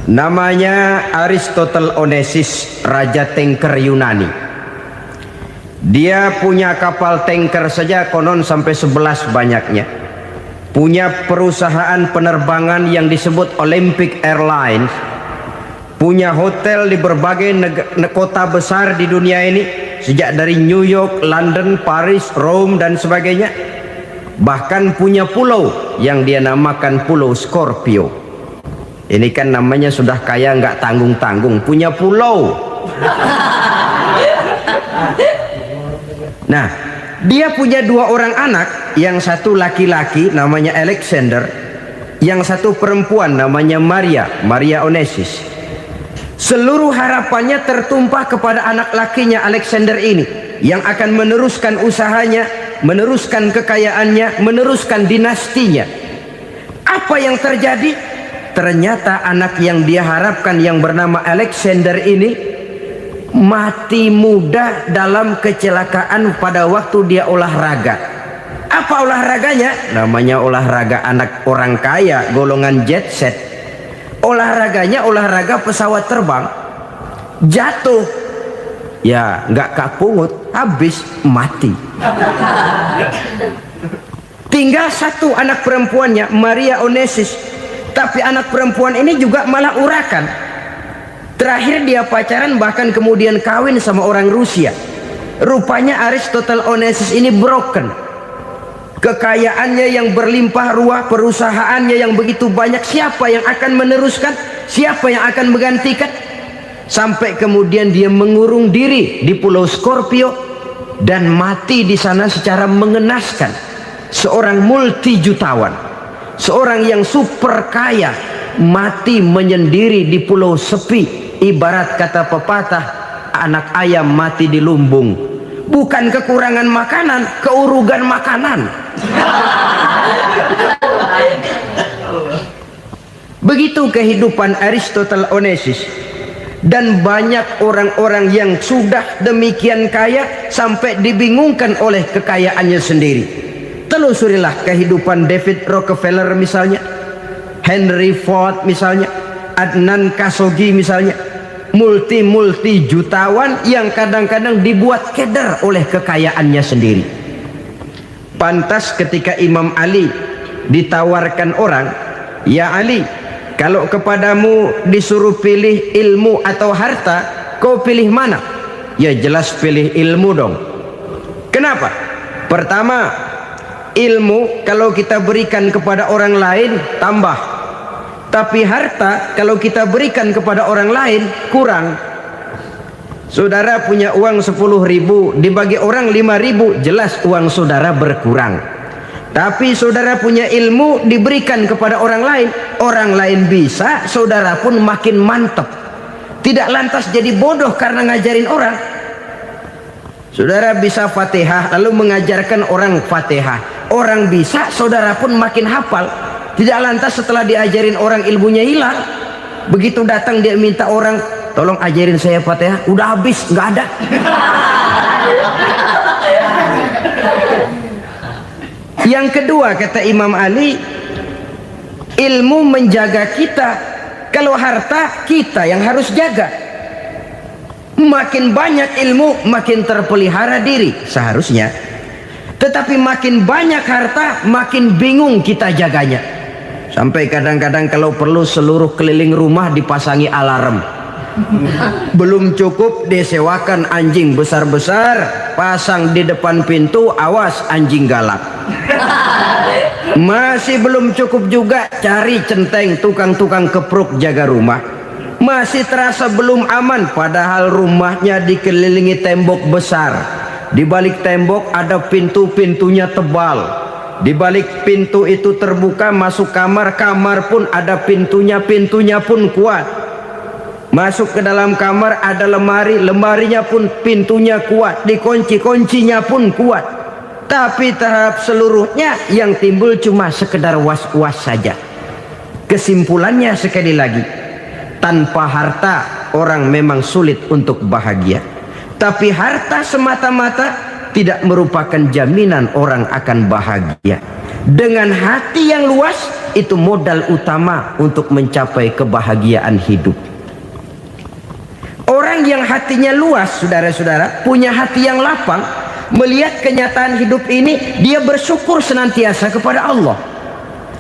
namanya Aristotle Onesimus, raja tanker Yunani. Dia punya kapal tanker saja konon sampai 11 banyaknya. Punya perusahaan penerbangan yang disebut Olympic Airlines. Punya hotel di berbagai kota besar di dunia ini, sejak dari New York, London, Paris, Rome dan sebagainya. Bahkan punya pulau yang dia namakan Pulau Scorpio. Ini kan namanya sudah kaya nggak tanggung-tanggung, punya pulau. Nah, dia punya 2 orang anak, yang satu laki-laki namanya Alexander, yang satu perempuan namanya Maria Onesimus. Seluruh harapannya tertumpah kepada anak lakinya Alexander ini, yang akan meneruskan usahanya, meneruskan kekayaannya, meneruskan dinastinya. Apa yang terjadi? Ternyata anak yang dia harapkan yang bernama Alexander ini mati muda dalam kecelakaan pada waktu dia olahraga. Apa olahraganya? Namanya olahraga anak orang kaya, golongan jet set. Olahraganya olahraga pesawat terbang. Jatuh, ya nggak kapungut, habis mati. Tinggal satu anak perempuannya, Maria Onesimus. Tapi anak perempuan ini juga malah urakan. Terakhir dia pacaran, bahkan kemudian kawin sama orang Rusia. Rupanya Aristotle Onesimus ini broken. Kekayaannya yang berlimpah ruah, perusahaannya yang begitu banyak, siapa yang akan meneruskan? Siapa yang akan menggantikan? Sampai kemudian dia mengurung diri di Pulau Scorpio dan mati di sana secara mengenaskan. Seorang multi jutawan, seorang yang super kaya, mati menyendiri di pulau sepi. Ibarat kata pepatah, anak ayam mati di lumbung. Bukan kekurangan makanan, keurugan makanan. Begitu kehidupan Aristotle Onesimus. Dan banyak orang-orang yang sudah demikian kaya sampai dibingungkan oleh kekayaannya sendiri. Telusurilah kehidupan David Rockefeller misalnya, Henry Ford misalnya, Adnan Khashoggi misalnya. Multi jutawan yang kadang-kadang dibuat keder oleh kekayaannya sendiri. Pantas ketika Imam Ali ditawarkan orang, "Ya Ali, kalau kepadamu disuruh pilih ilmu atau harta, kau pilih mana?" Ya jelas pilih ilmu dong. Kenapa? Pertama, ilmu kalau kita berikan kepada orang lain tambah. Tapi harta kalau kita berikan kepada orang lain kurang. Saudara punya uang 10.000, dibagi orang 5.000, jelas uang saudara berkurang. Tapi saudara punya ilmu, diberikan kepada orang lain bisa, saudara pun makin mantap. Tidak lantas jadi bodoh karena ngajarin orang. Saudara bisa Fatihah lalu mengajarkan orang Fatihah, orang bisa, saudara pun makin hafal. Tidak lantas setelah diajarin orang ilmunya hilang. Begitu datang dia minta orang, "Tolong ajarin saya Fatihah," udah habis, nggak ada. Yang kedua kata Imam Ali, ilmu menjaga kita. Kalau harta kita yang harus jaga. Makin banyak ilmu, makin terpelihara diri seharusnya. Tetapi makin banyak harta, makin bingung kita jaganya. Sampai kadang-kadang kalau perlu seluruh keliling rumah dipasangi alarm. Belum cukup disewakan anjing besar-besar, pasang di depan pintu, awas anjing galak. Masih belum cukup juga, cari centeng tukang-tukang kepruk jaga rumah. Masih terasa belum aman, padahal rumahnya dikelilingi tembok besar. Di balik tembok ada pintu-pintunya tebal. Di balik pintu itu terbuka masuk kamar, kamar pun ada pintunya, pintunya pun kuat. Masuk ke dalam kamar ada lemari, lemarinya pun pintunya kuat, dikunci, kuncinya pun kuat. Tapi terhadap seluruhnya yang timbul cuma sekedar was-was saja. Kesimpulannya sekali lagi, tanpa harta orang memang sulit untuk bahagia. Tapi harta semata-mata tidak merupakan jaminan orang akan bahagia. Dengan hati yang luas, itu modal utama untuk mencapai kebahagiaan hidup. Orang yang hatinya luas, saudara-saudara, punya hati yang lapang, melihat kenyataan hidup ini, dia bersyukur senantiasa kepada Allah.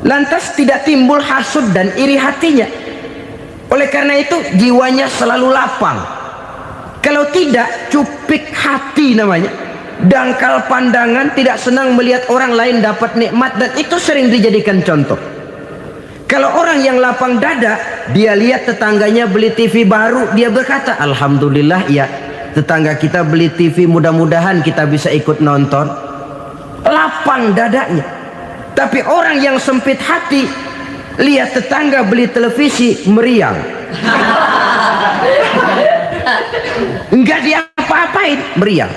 Lantas tidak timbul hasud dan iri hatinya. Oleh karena itu jiwanya selalu lapang. Kalau tidak, cupik hati namanya, dangkal pandangan, tidak senang melihat orang lain dapat nikmat, dan itu sering dijadikan contoh. Kalau orang yang lapang dada, dia lihat tetangganya beli TV baru, dia berkata, alhamdulillah ya, tetangga kita beli TV, mudah-mudahan kita bisa ikut nonton. Lapang dadanya. Tapi orang yang sempit hati, lihat tetangga beli televisi, meriang. Enggak diapa-apain, meriang.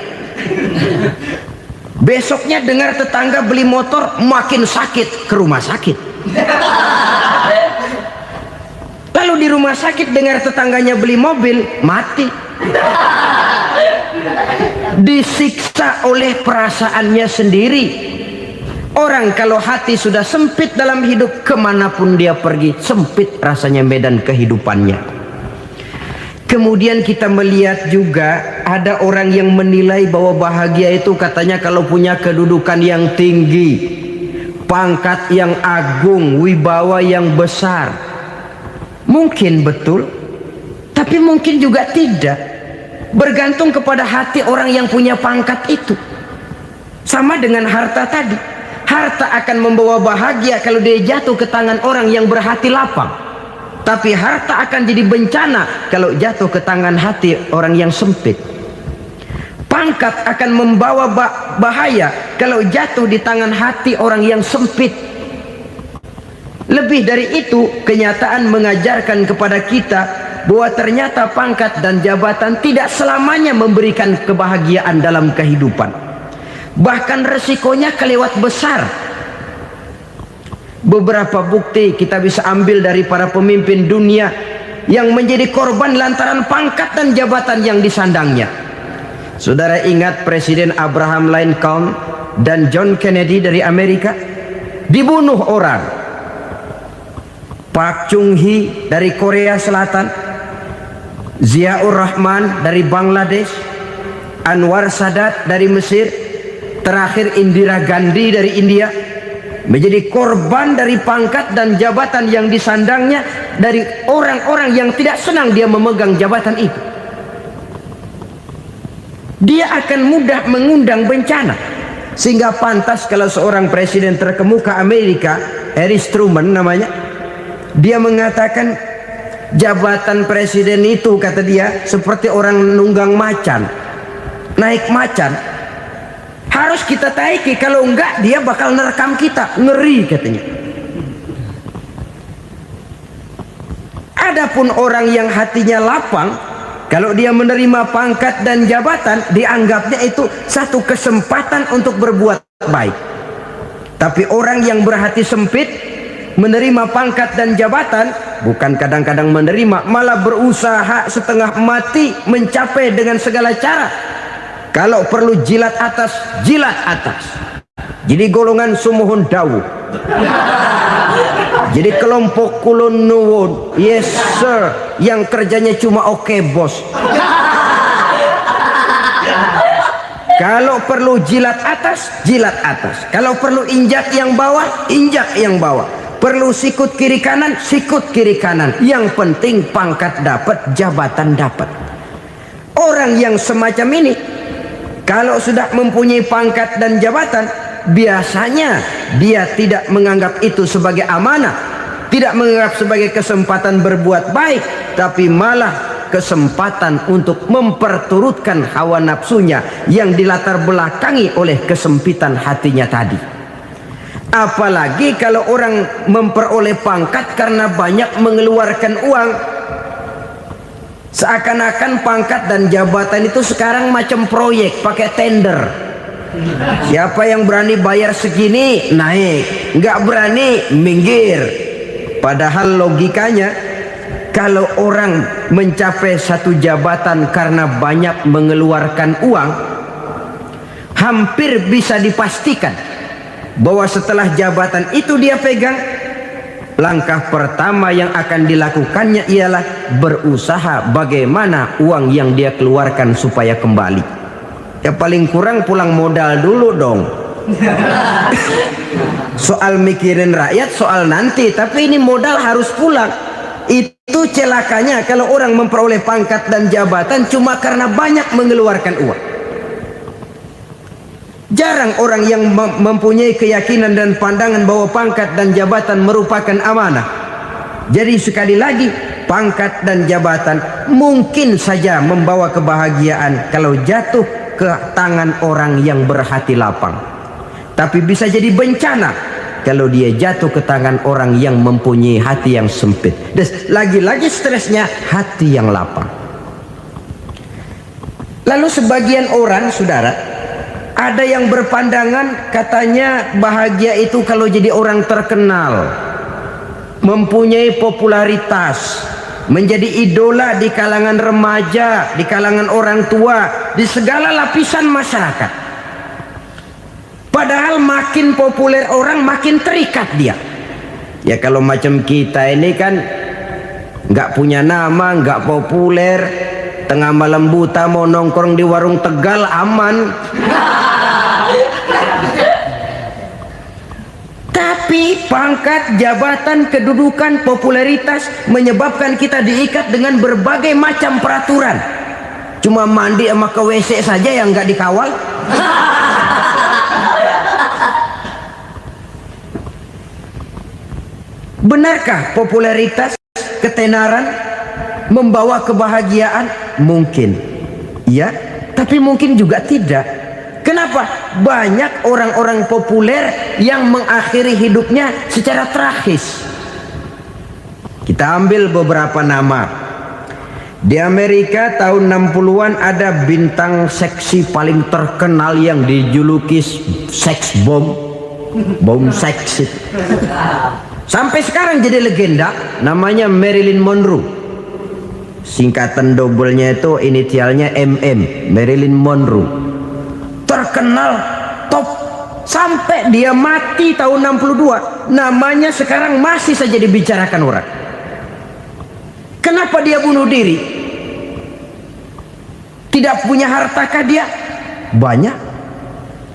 Besoknya dengar tetangga beli motor, makin sakit, ke rumah sakit. Lalu di rumah sakit dengar tetangganya beli mobil, mati. Disiksa oleh perasaannya sendiri. Orang kalau hati sudah sempit dalam hidup, kemanapun dia pergi, sempit rasanya medan kehidupannya. Kemudian kita melihat juga ada orang yang menilai bahwa bahagia itu katanya kalau punya kedudukan yang tinggi, pangkat yang agung, wibawa yang besar. Mungkin betul, tapi mungkin juga tidak. Bergantung kepada hati orang yang punya pangkat itu. Sama dengan harta tadi. Harta akan membawa bahagia kalau dia jatuh ke tangan orang yang berhati lapang. Tapi harta akan jadi bencana kalau jatuh ke tangan hati orang yang sempit. Pangkat akan membawa bahaya kalau jatuh di tangan hati orang yang sempit. Lebih dari itu, kenyataan mengajarkan kepada kita bahwa ternyata pangkat dan jabatan tidak selamanya memberikan kebahagiaan dalam kehidupan. Bahkan resikonya kelewat besar. Beberapa bukti kita bisa ambil dari para pemimpin dunia yang menjadi korban lantaran pangkat dan jabatan yang disandangnya. Saudara ingat Presiden Abraham Lincoln dan John Kennedy dari Amerika? Dibunuh orang. Park Chung-hee dari Korea Selatan, Ziaur Rahman dari Bangladesh, Anwar Sadat dari Mesir, terakhir Indira Gandhi dari India, menjadi korban dari pangkat dan jabatan yang disandangnya dari orang-orang yang tidak senang dia memegang jabatan itu. Dia akan mudah mengundang bencana. Sehingga pantas kalau seorang presiden terkemuka Amerika, Harry Truman namanya, dia mengatakan jabatan presiden itu, kata dia, seperti orang nunggang macan, naik macan. Harus kita taiki, kalau enggak dia bakal nerekam kita, ngeri katanya. Adapun orang yang hatinya lapang, kalau dia menerima pangkat dan jabatan, dianggapnya itu satu kesempatan untuk berbuat baik. Tapi orang yang berhati sempit, menerima pangkat dan jabatan, bukan kadang-kadang menerima, malah berusaha setengah mati mencapai dengan segala cara. Kalau perlu jilat atas, jilat atas. Jadi golongan sumuhun dawuh. Jadi kelompok kulon nuwun, yes sir, yang kerjanya cuma oke bos. Kalau perlu jilat atas, jilat atas. Kalau perlu injak yang bawah, injak yang bawah. Perlu sikut kiri kanan, sikut kiri kanan. Yang penting pangkat dapat, jabatan dapat. Orang yang semacam ini, kalau sudah mempunyai pangkat dan jabatan, biasanya dia tidak menganggap itu sebagai amanah, tidak menganggap sebagai kesempatan berbuat baik, tapi malah kesempatan untuk memperturutkan hawa nafsunya yang dilatar belakangi oleh kesempitan hatinya tadi. Apalagi kalau orang memperoleh pangkat karena banyak mengeluarkan uang, seakan-akan pangkat dan jabatan itu sekarang macam proyek pakai tender. Siapa yang berani bayar segini naik, nggak berani minggir. Padahal logikanya, kalau orang mencapai satu jabatan karena banyak mengeluarkan uang, hampir bisa dipastikan bahwa setelah jabatan itu dia pegang, langkah pertama yang akan dilakukannya ialah berusaha bagaimana uang yang dia keluarkan supaya kembali. Ya paling kurang pulang modal dulu dong. Soal mikirin rakyat soal nanti, tapi ini modal harus pulang. Itu celakanya kalau orang memperoleh pangkat dan jabatan cuma karena banyak mengeluarkan uang. Jarang orang yang mempunyai keyakinan dan pandangan bahwa pangkat dan jabatan merupakan amanah. Jadi sekali lagi, pangkat dan jabatan mungkin saja membawa kebahagiaan kalau jatuh ke tangan orang yang berhati lapang. Tapi bisa jadi bencana kalau dia jatuh ke tangan orang yang mempunyai hati yang sempit. Dan lagi-lagi stresnya hati yang lapang. Lalu sebagian orang, saudara, ada yang berpandangan katanya bahagia itu kalau jadi orang terkenal, mempunyai popularitas, menjadi idola di kalangan remaja, di kalangan orang tua, di segala lapisan masyarakat. Padahal makin populer orang makin terikat dia. Ya kalau macam kita ini kan nggak punya nama, nggak populer, tengah malam buta mau nongkrong di warung Tegal aman. Tapi pangkat, jabatan, kedudukan, popularitas menyebabkan kita diikat dengan berbagai macam peraturan. Cuma mandi sama ke WC saja yang nggak dikawal. Benarkah popularitas, ketenaran membawa kebahagiaan? Mungkin ya, tapi mungkin juga tidak. Kenapa? Banyak orang-orang populer yang mengakhiri hidupnya secara tragis. Kita ambil beberapa nama. Di Amerika tahun 60-an ada bintang seksi paling terkenal yang dijuluki sex bomb, bom seks. Sampai sekarang jadi legenda, namanya Marilyn Monroe. Singkatan dobelnya itu inisialnya MM, Marilyn Monroe. Terkenal top sampai dia mati tahun 62, namanya sekarang masih saja dibicarakan orang. Kenapa dia bunuh diri? Tidak punya hartakah dia? Banyak.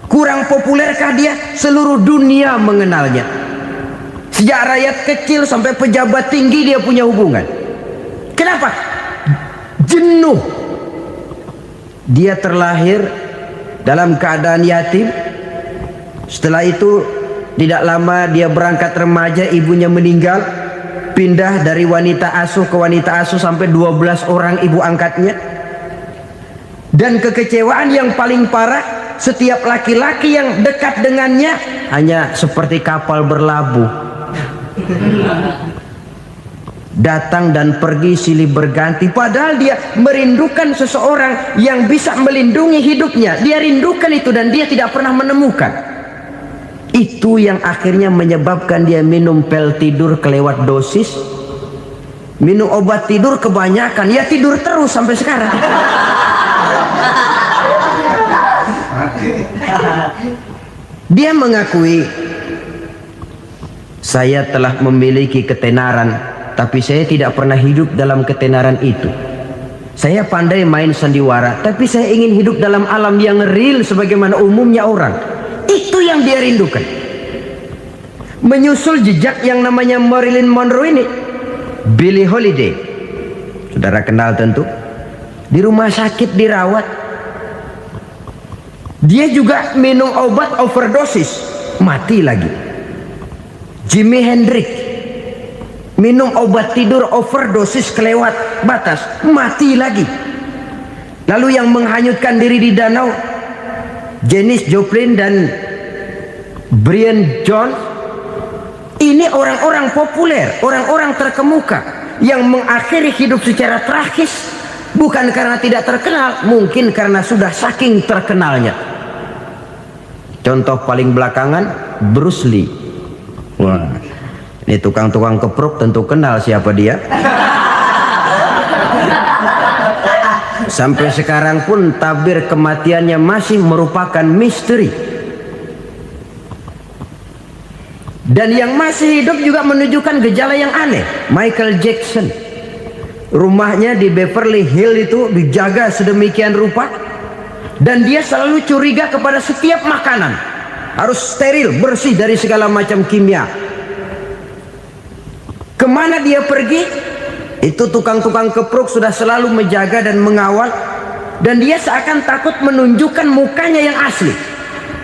Kurang populerkah dia? Seluruh dunia mengenalnya. Sejak rakyat kecil sampai pejabat tinggi dia punya hubungan. Kenapa? Jenuh. Dia terlahir dalam keadaan yatim. Setelah itu tidak lama dia berangkat remaja, ibunya meninggal, pindah dari wanita asuh ke wanita asuh sampai 12 orang ibu angkatnya. Dan kekecewaan yang paling parah, setiap laki-laki yang dekat dengannya hanya seperti kapal berlabuh, datang dan pergi silih berganti. Padahal dia merindukan seseorang yang bisa melindungi hidupnya. Dia rindukan itu dan dia tidak pernah menemukan. Itu yang akhirnya menyebabkan dia minum pil tidur kelewat dosis, minum obat tidur kebanyakan, ya tidur terus sampai sekarang. Dia mengakui, saya telah memiliki ketenaran, tapi saya tidak pernah hidup dalam ketenaran itu. Saya pandai main sandiwara, tapi saya ingin hidup dalam alam yang real sebagaimana umumnya orang. Itu yang dia rindukan. Menyusul jejak yang namanya Marilyn Monroe ini, Billie Holiday, saudara kenal tentu. Di rumah sakit dirawat. Dia juga minum obat overdosis, mati lagi. Jimi Hendrix minum obat tidur overdosis kelewat batas, mati lagi. Lalu yang menghanyutkan diri di danau, Janis Joplin dan Brian Jones. Ini orang-orang populer, orang-orang terkemuka yang mengakhiri hidup secara tragis, bukan karena tidak terkenal, mungkin karena sudah saking terkenalnya. Contoh paling belakangan, Bruce Lee. Wah, ini tukang-tukang keprok tentu kenal siapa dia. Sampai sekarang pun tabir kematiannya masih merupakan misteri. Dan yang masih hidup juga menunjukkan gejala yang aneh. Michael Jackson, rumahnya di Beverly Hills itu dijaga sedemikian rupa, dan dia selalu curiga kepada setiap makanan harus steril, bersih dari segala macam kimia. Kemana dia pergi, itu tukang-tukang keprok sudah selalu menjaga dan mengawal, dan dia seakan takut menunjukkan mukanya yang asli.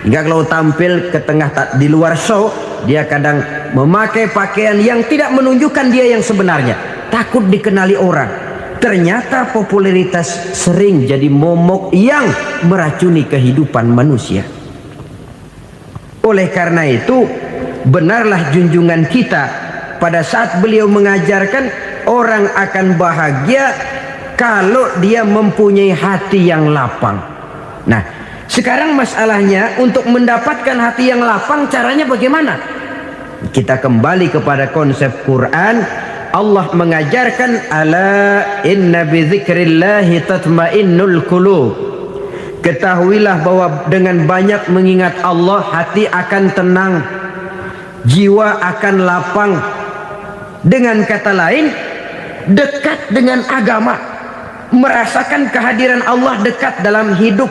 Hingga kalau tampil ke tengah di luar show, dia kadang memakai pakaian yang tidak menunjukkan dia yang sebenarnya, takut dikenali orang. Ternyata popularitas sering jadi momok yang meracuni kehidupan manusia. Oleh karena itu, benarlah junjungan kita pada saat beliau mengajarkan orang akan bahagia kalau dia mempunyai hati yang lapang. Nah, sekarang masalahnya untuk mendapatkan hati yang lapang, caranya bagaimana? Kita kembali kepada konsep Quran. Allah mengajarkan, ala inna bidzikrillahi tatmainnul qulub. Ketahuilah bahwa dengan banyak mengingat Allah, hati akan tenang, jiwa akan lapang. Dengan kata lain, dekat dengan agama, merasakan kehadiran Allah dekat dalam hidup.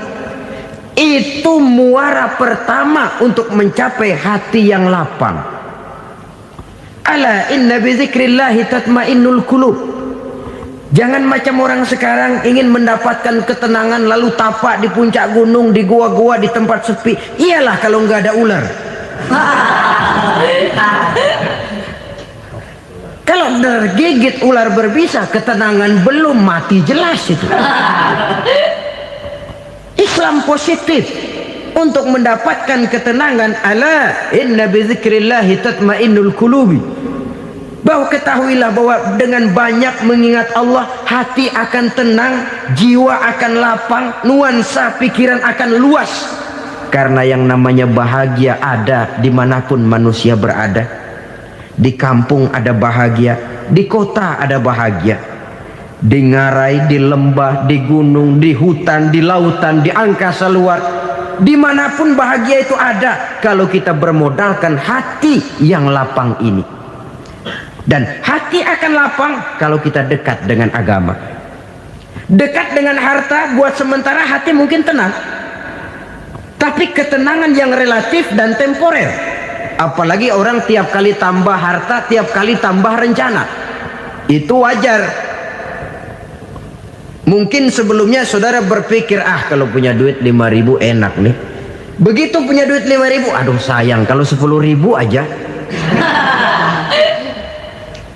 Itu muara pertama untuk mencapai hati yang lapang. Ala inna bizikrillahi tatmainnul qulub. Jangan macam orang sekarang ingin mendapatkan ketenangan lalu tapak di puncak gunung, di gua-gua, di tempat sepi. Iyalah kalau nggak ada ular. Kalau tergigit ular berbisa, ketenangan belum, mati jelas itu. Islam positif untuk mendapatkan ketenangan. Ala inna bizikrillahi tatmainnul qulubi. Bahwa ketahuilah bahwa dengan banyak mengingat Allah, hati akan tenang, jiwa akan lapang, nuansa pikiran akan luas. Karena yang namanya bahagia ada dimanapun manusia berada. Di kampung ada bahagia, di kota ada bahagia, di ngarai, di lembah, di gunung, di hutan, di lautan, di angkasa luar, dimanapun bahagia itu ada kalau kita bermodalkan hati yang lapang ini. Dan hati akan lapang kalau kita dekat dengan agama. Dekat dengan harta buat sementara hati mungkin tenang, tapi ketenangan yang relatif dan temporer. Apalagi orang tiap kali tambah harta, tiap kali tambah rencana. Itu wajar. Mungkin sebelumnya saudara berpikir, kalau punya duit 5.000 enak nih. Begitu punya duit 5.000, aduh sayang kalau 10.000 aja.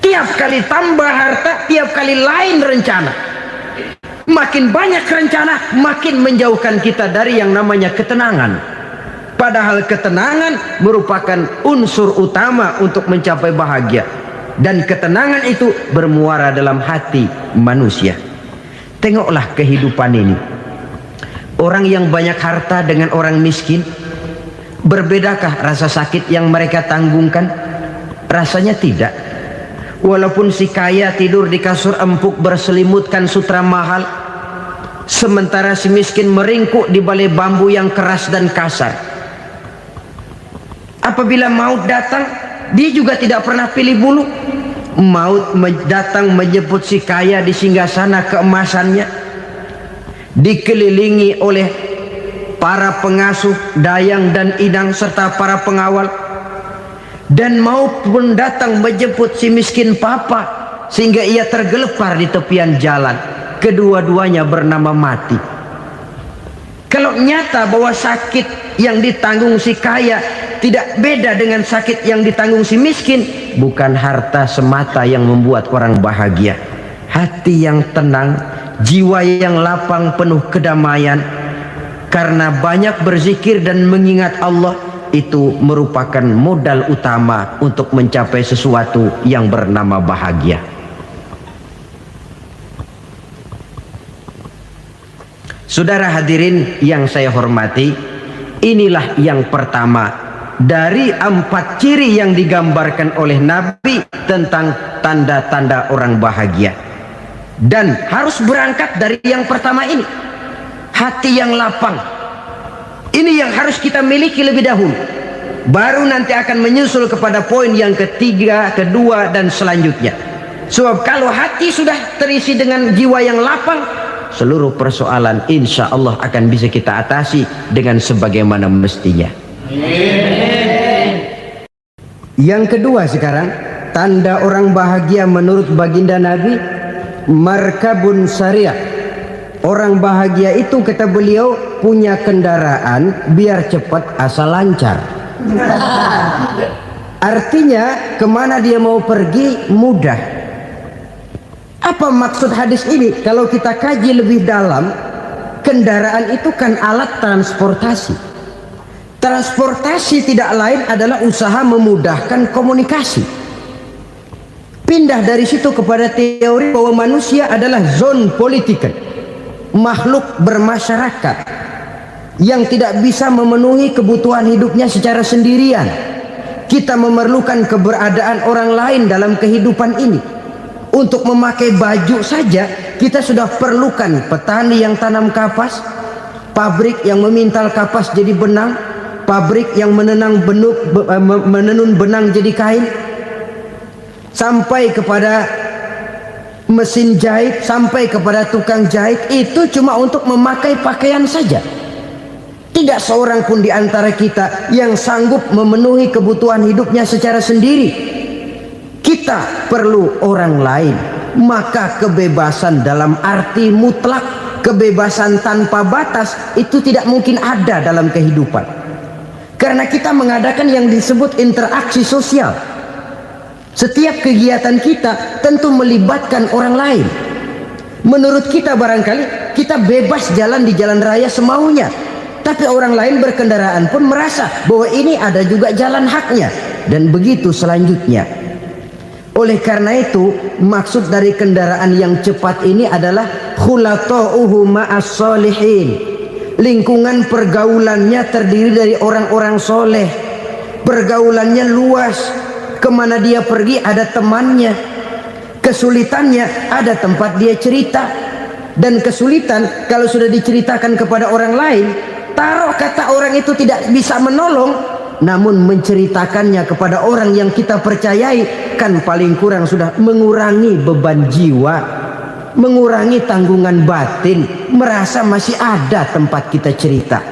Tiap kali tambah harta, tiap kali lain rencana. Makin banyak rencana, makin menjauhkan kita dari yang namanya ketenangan. Padahal ketenangan merupakan unsur utama untuk mencapai bahagia. Dan ketenangan itu bermuara dalam hati manusia. Tengoklah kehidupan ini. Orang yang banyak harta dengan orang miskin, berbedakah rasa sakit yang mereka tanggungkan? Rasanya tidak. Walaupun si kaya tidur di kasur empuk berselimutkan sutra mahal, sementara si miskin meringkuk di balai bambu yang keras dan kasar. Apabila maut datang, dia juga tidak pernah pilih bulu. maut datang menjemput si kaya di singgasana keemasannya, dikelilingi oleh para pengasuh, dayang dan idang serta para pengawal, dan maut pun datang menjemput si miskin papa sehingga ia tergelepar di tepian jalan. Kedua-duanya bernama mati. Kalau nyata bahwa sakit yang ditanggung si kaya tidak beda dengan sakit yang ditanggung si miskin, bukan harta semata yang membuat orang bahagia. Hati yang tenang, jiwa yang lapang penuh kedamaian karena banyak berzikir dan mengingat Allah, itu merupakan modal utama untuk mencapai sesuatu yang bernama bahagia. Saudara hadirin yang saya hormati, inilah yang pertama dari 4 ciri yang digambarkan oleh Nabi tentang tanda-tanda orang bahagia. Dan harus berangkat dari yang pertama ini, hati yang lapang. Ini yang harus kita miliki lebih dahulu, baru nanti akan menyusul kepada poin yang ketiga, kedua, dan selanjutnya. Sebab kalau hati sudah terisi dengan jiwa yang lapang, seluruh persoalan insya Allah akan bisa kita atasi dengan sebagaimana mestinya. Yang kedua sekarang, tanda orang bahagia menurut baginda Nabi, markabun syariah. Orang bahagia itu, kata beliau, punya kendaraan biar cepat asal lancar. Artinya kemana dia mau pergi mudah. Apa maksud hadis ini? Kalau kita kaji lebih dalam, kendaraan itu kan alat transportasi. Transportasi tidak lain adalah usaha memudahkan komunikasi. Pindah dari situ kepada teori bahwa manusia adalah zon political, makhluk bermasyarakat yang tidak bisa memenuhi kebutuhan hidupnya secara sendirian. Kita memerlukan keberadaan orang lain dalam kehidupan ini. Untuk memakai baju saja kita sudah perlukan petani yang tanam kapas, pabrik yang memintal kapas jadi benang, pabrik yang menenun benang jadi kain, sampai kepada mesin jahit, sampai kepada tukang jahit. Itu cuma untuk memakai pakaian saja. Tidak seorang pun di antara kita yang sanggup memenuhi kebutuhan hidupnya secara sendiri. Kita perlu orang lain. Maka kebebasan dalam arti mutlak, kebebasan tanpa batas, itu tidak mungkin ada dalam kehidupan. Karena kita mengadakan yang disebut interaksi sosial. Setiap kegiatan kita tentu melibatkan orang lain. Menurut kita barangkali kita bebas jalan di jalan raya semaunya, tapi orang lain berkendaraan pun merasa bahwa ini ada juga jalan haknya, dan begitu selanjutnya. Oleh karena itu, maksud dari kendaraan yang cepat ini adalah khulata'uhu ma'as solihin. Lingkungan pergaulannya terdiri dari orang-orang soleh. Pergaulannya luas. Kemana dia pergi ada temannya. Kesulitannya ada tempat dia cerita. Dan kesulitan kalau sudah diceritakan kepada orang lain, taruh kata orang itu tidak bisa menolong, namun menceritakannya kepada orang yang kita percayai, kan paling kurang sudah mengurangi beban jiwa, mengurangi tanggungan batin, merasa masih ada tempat kita cerita.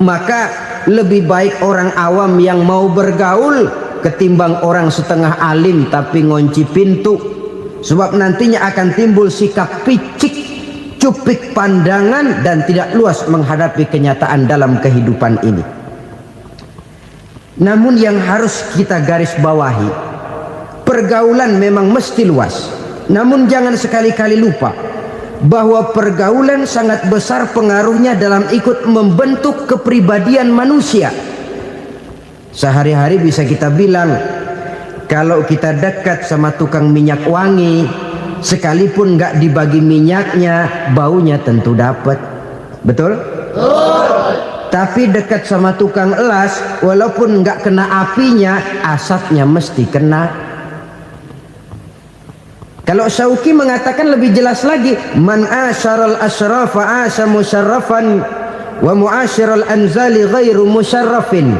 Maka lebih baik orang awam yang mau bergaul ketimbang orang setengah alim tapi ngunci pintu. Sebab nantinya akan timbul sikap picik, cupik pandangan, dan tidak luas menghadapi kenyataan dalam kehidupan ini. Namun yang harus kita garis bawahi, pergaulan memang mesti luas. Namun jangan sekali-kali lupa bahwa pergaulan sangat besar pengaruhnya dalam ikut membentuk kepribadian manusia. Sehari-hari bisa kita bilang, kalau kita dekat sama tukang minyak wangi, sekalipun nggak dibagi minyaknya, baunya tentu dapat. Betul? Tapi dekat sama tukang elas, walaupun nggak kena apinya, asapnya mesti kena. Kalau Syauqi mengatakan lebih jelas lagi, man asyaral asrafa asa musyarrafan wa muasyiral anzali ghairu musyarrafin.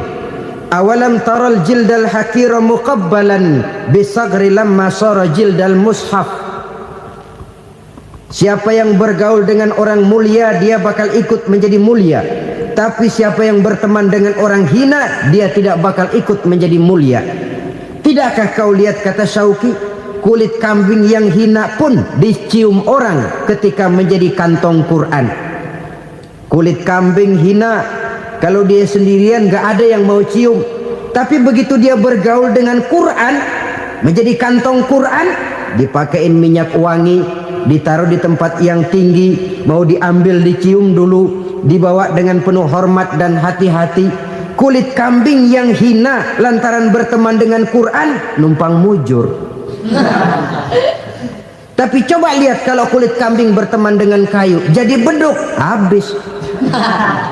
Awalam taral jildal hakira muqabbalan bisagri lamma sara jildal mushaf. Siapa yang bergaul dengan orang mulia, dia bakal ikut menjadi mulia. Tapi siapa yang berteman dengan orang hina, dia tidak bakal ikut menjadi mulia. Tidakkah kau lihat, kata Syauqi, kulit kambing yang hina pun dicium orang ketika menjadi kantong Quran. Kulit kambing hina, kalau dia sendirian gak ada yang mau cium. Tapi begitu dia bergaul dengan Quran, menjadi kantong Quran, dipakein minyak wangi, ditaruh di tempat yang tinggi, mau diambil dicium dulu, dibawa dengan penuh hormat dan hati-hati. Kulit kambing yang hina lantaran berteman dengan Quran, numpang mujur. Tapi coba lihat kalau kulit kambing berteman dengan kayu, jadi beduk, habis.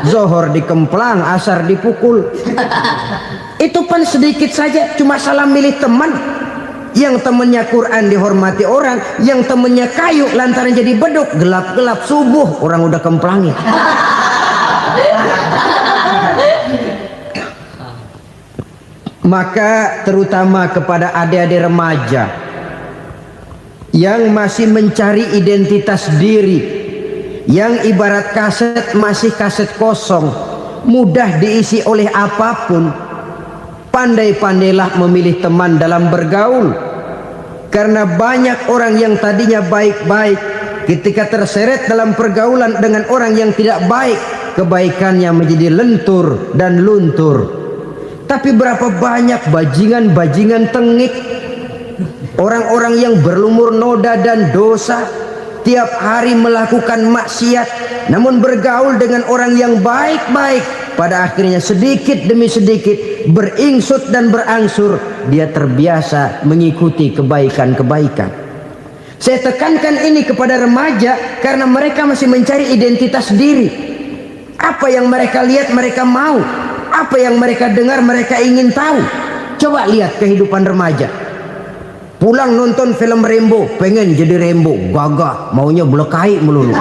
Zohor dikemplang, asar dipukul. Itu pun sedikit saja, cuma salah milih teman. Yang temennya Quran dihormati orang, yang temennya kayu lantaran jadi beduk, gelap-gelap subuh orang udah kemplangnya. Maka terutama kepada adik-adik remaja yang masih mencari identitas diri, yang ibarat kaset masih kaset kosong, mudah diisi oleh apapun, pandai-pandailah memilih teman dalam bergaul. Karena banyak orang yang tadinya baik-baik, ketika terseret dalam pergaulan dengan orang yang tidak baik, kebaikannya menjadi lentur dan luntur. Tapi berapa banyak bajingan-bajingan tengik, orang-orang yang berlumur noda dan dosa, tiap hari melakukan maksiat, namun bergaul dengan orang yang baik-baik, pada akhirnya sedikit demi sedikit beringsut dan berangsur dia terbiasa mengikuti kebaikan-kebaikan. Saya tekankan ini kepada remaja karena mereka masih mencari identitas diri. Apa yang mereka lihat mereka mau, apa yang mereka dengar mereka ingin tahu. Coba lihat kehidupan remaja. Pulang nonton film Rambo, pengen jadi Rambo, gagah, maunya belekai melulu.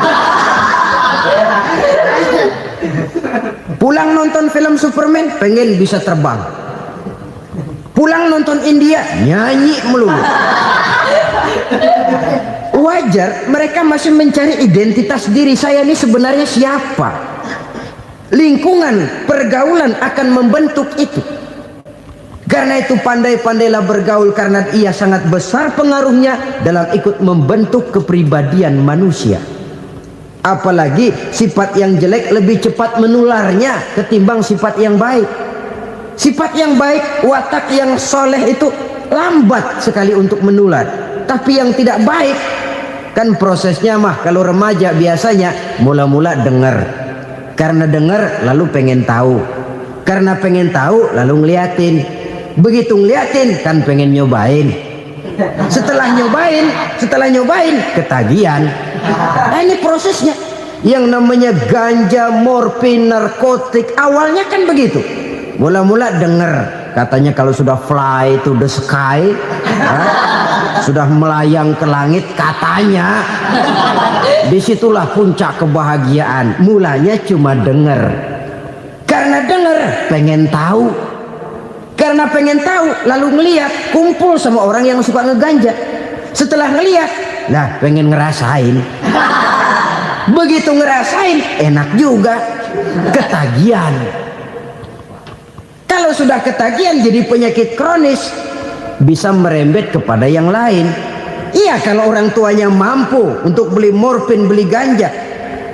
Pulang nonton film Superman, pengen bisa terbang. Pulang nonton India, nyanyi melulu. Wajar, mereka masih mencari identitas diri. Saya ini sebenarnya siapa? Lingkungan, pergaulan akan membentuk itu. Karena itu pandai-pandailah bergaul, karena ia sangat besar pengaruhnya dalam ikut membentuk kepribadian manusia. Apalagi sifat yang jelek lebih cepat menularnya ketimbang sifat yang baik. Sifat yang baik, watak yang soleh itu lambat sekali untuk menular. Tapi yang tidak baik, kan prosesnya mah kalau remaja biasanya mula-mula dengar. Karena dengar lalu pengen tahu. Karena pengen tahu lalu ngeliatin. Begitu ngeliatin kan pengen nyobain. Setelah nyobain ketagihan. Nah, ini prosesnya. Yang namanya ganja, morfin, narkotik, awalnya kan begitu. Mula-mula denger, katanya kalau sudah fly to the sky, sudah melayang ke langit, katanya disitulah puncak kebahagiaan. Mulanya cuma denger. Karena denger pengen tahu. Karena pengen tahu lalu ngeliat, kumpul sama orang yang suka ngeganja. Setelah ngeliat, nah pengen ngerasain. Begitu ngerasain enak juga, ketagihan. Kalau sudah ketagihan jadi penyakit kronis, bisa merembet kepada yang lain. Iya, kalau orang tuanya mampu untuk beli morfin, beli ganja.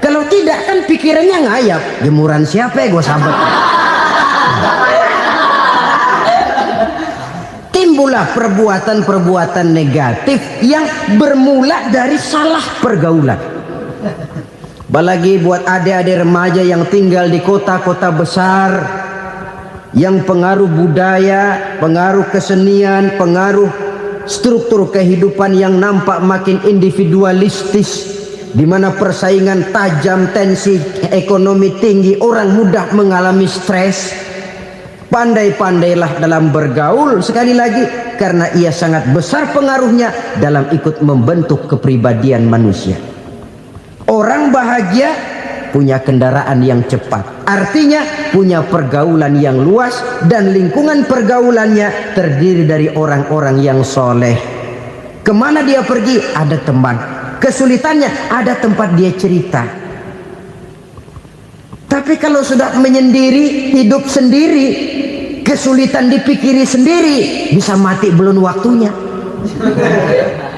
Kalau tidak kan pikirannya ngayap, jemuran siapa ya gue sahabat. Timbullah perbuatan-perbuatan negatif yang bermula dari salah pergaulan. Apalagi buat adik-adik remaja yang tinggal di kota-kota besar, yang pengaruh budaya, pengaruh kesenian, pengaruh struktur kehidupan yang nampak makin individualistis, di mana persaingan tajam, tensi ekonomi tinggi, orang mudah mengalami stres. Pandai-pandailah dalam bergaul, sekali lagi, karena ia sangat besar pengaruhnya dalam ikut membentuk kepribadian manusia. Orang bahagia punya kendaraan yang cepat. Artinya punya pergaulan yang luas dan lingkungan pergaulannya terdiri dari orang-orang yang soleh. Kemana dia pergi? Ada teman. Kesulitannya ada tempat dia cerita. Tapi kalau sudah menyendiri, hidup sendiri, kesulitan dipikiri sendiri, bisa mati belum waktunya.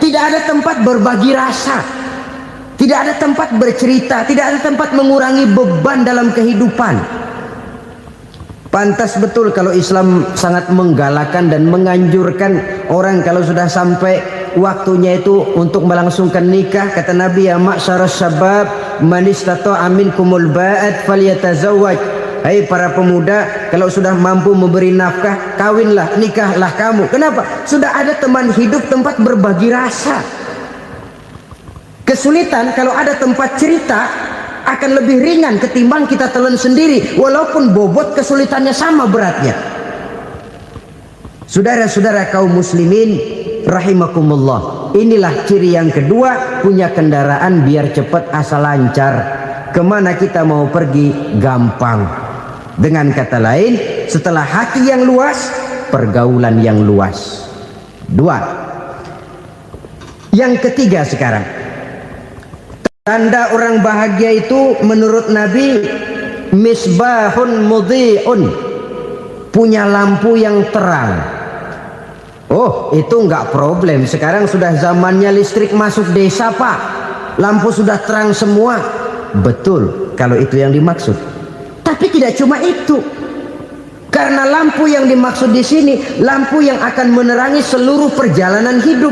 Tidak ada tempat berbagi rasa, tidak ada tempat bercerita, tidak ada tempat mengurangi beban dalam kehidupan. Pantas betul kalau Islam sangat menggalakkan dan menganjurkan orang kalau sudah sampai waktunya itu untuk melangsungkan nikah. Kata Nabi, ya ma'syaras syabab man istata'a minkumul ba'at falyatazawwaj. Hai para pemuda, kalau sudah mampu memberi nafkah, kawinlah, nikahlah kamu. Kenapa? Sudah ada teman hidup, tempat berbagi rasa. Kesulitan kalau ada tempat cerita akan lebih ringan ketimbang kita telan sendiri, walaupun bobot kesulitannya sama beratnya. Saudara-saudara kaum muslimin rahimakumullah, inilah ciri yang kedua, punya kendaraan biar cepat asal lancar. Kemana kita mau pergi gampang. Dengan kata lain, setelah hati yang luas, pergaulan yang luas. Dua. Yang ketiga sekarang, tanda orang bahagia itu menurut Nabi, misbahun mudhi'un, punya lampu yang terang. Oh, itu enggak problem. Sekarang sudah zamannya listrik masuk desa, Pak. Lampu sudah terang semua. Betul, kalau itu yang dimaksud. Tapi tidak cuma itu. Karena lampu yang dimaksud di sini, lampu yang akan menerangi seluruh perjalanan hidup.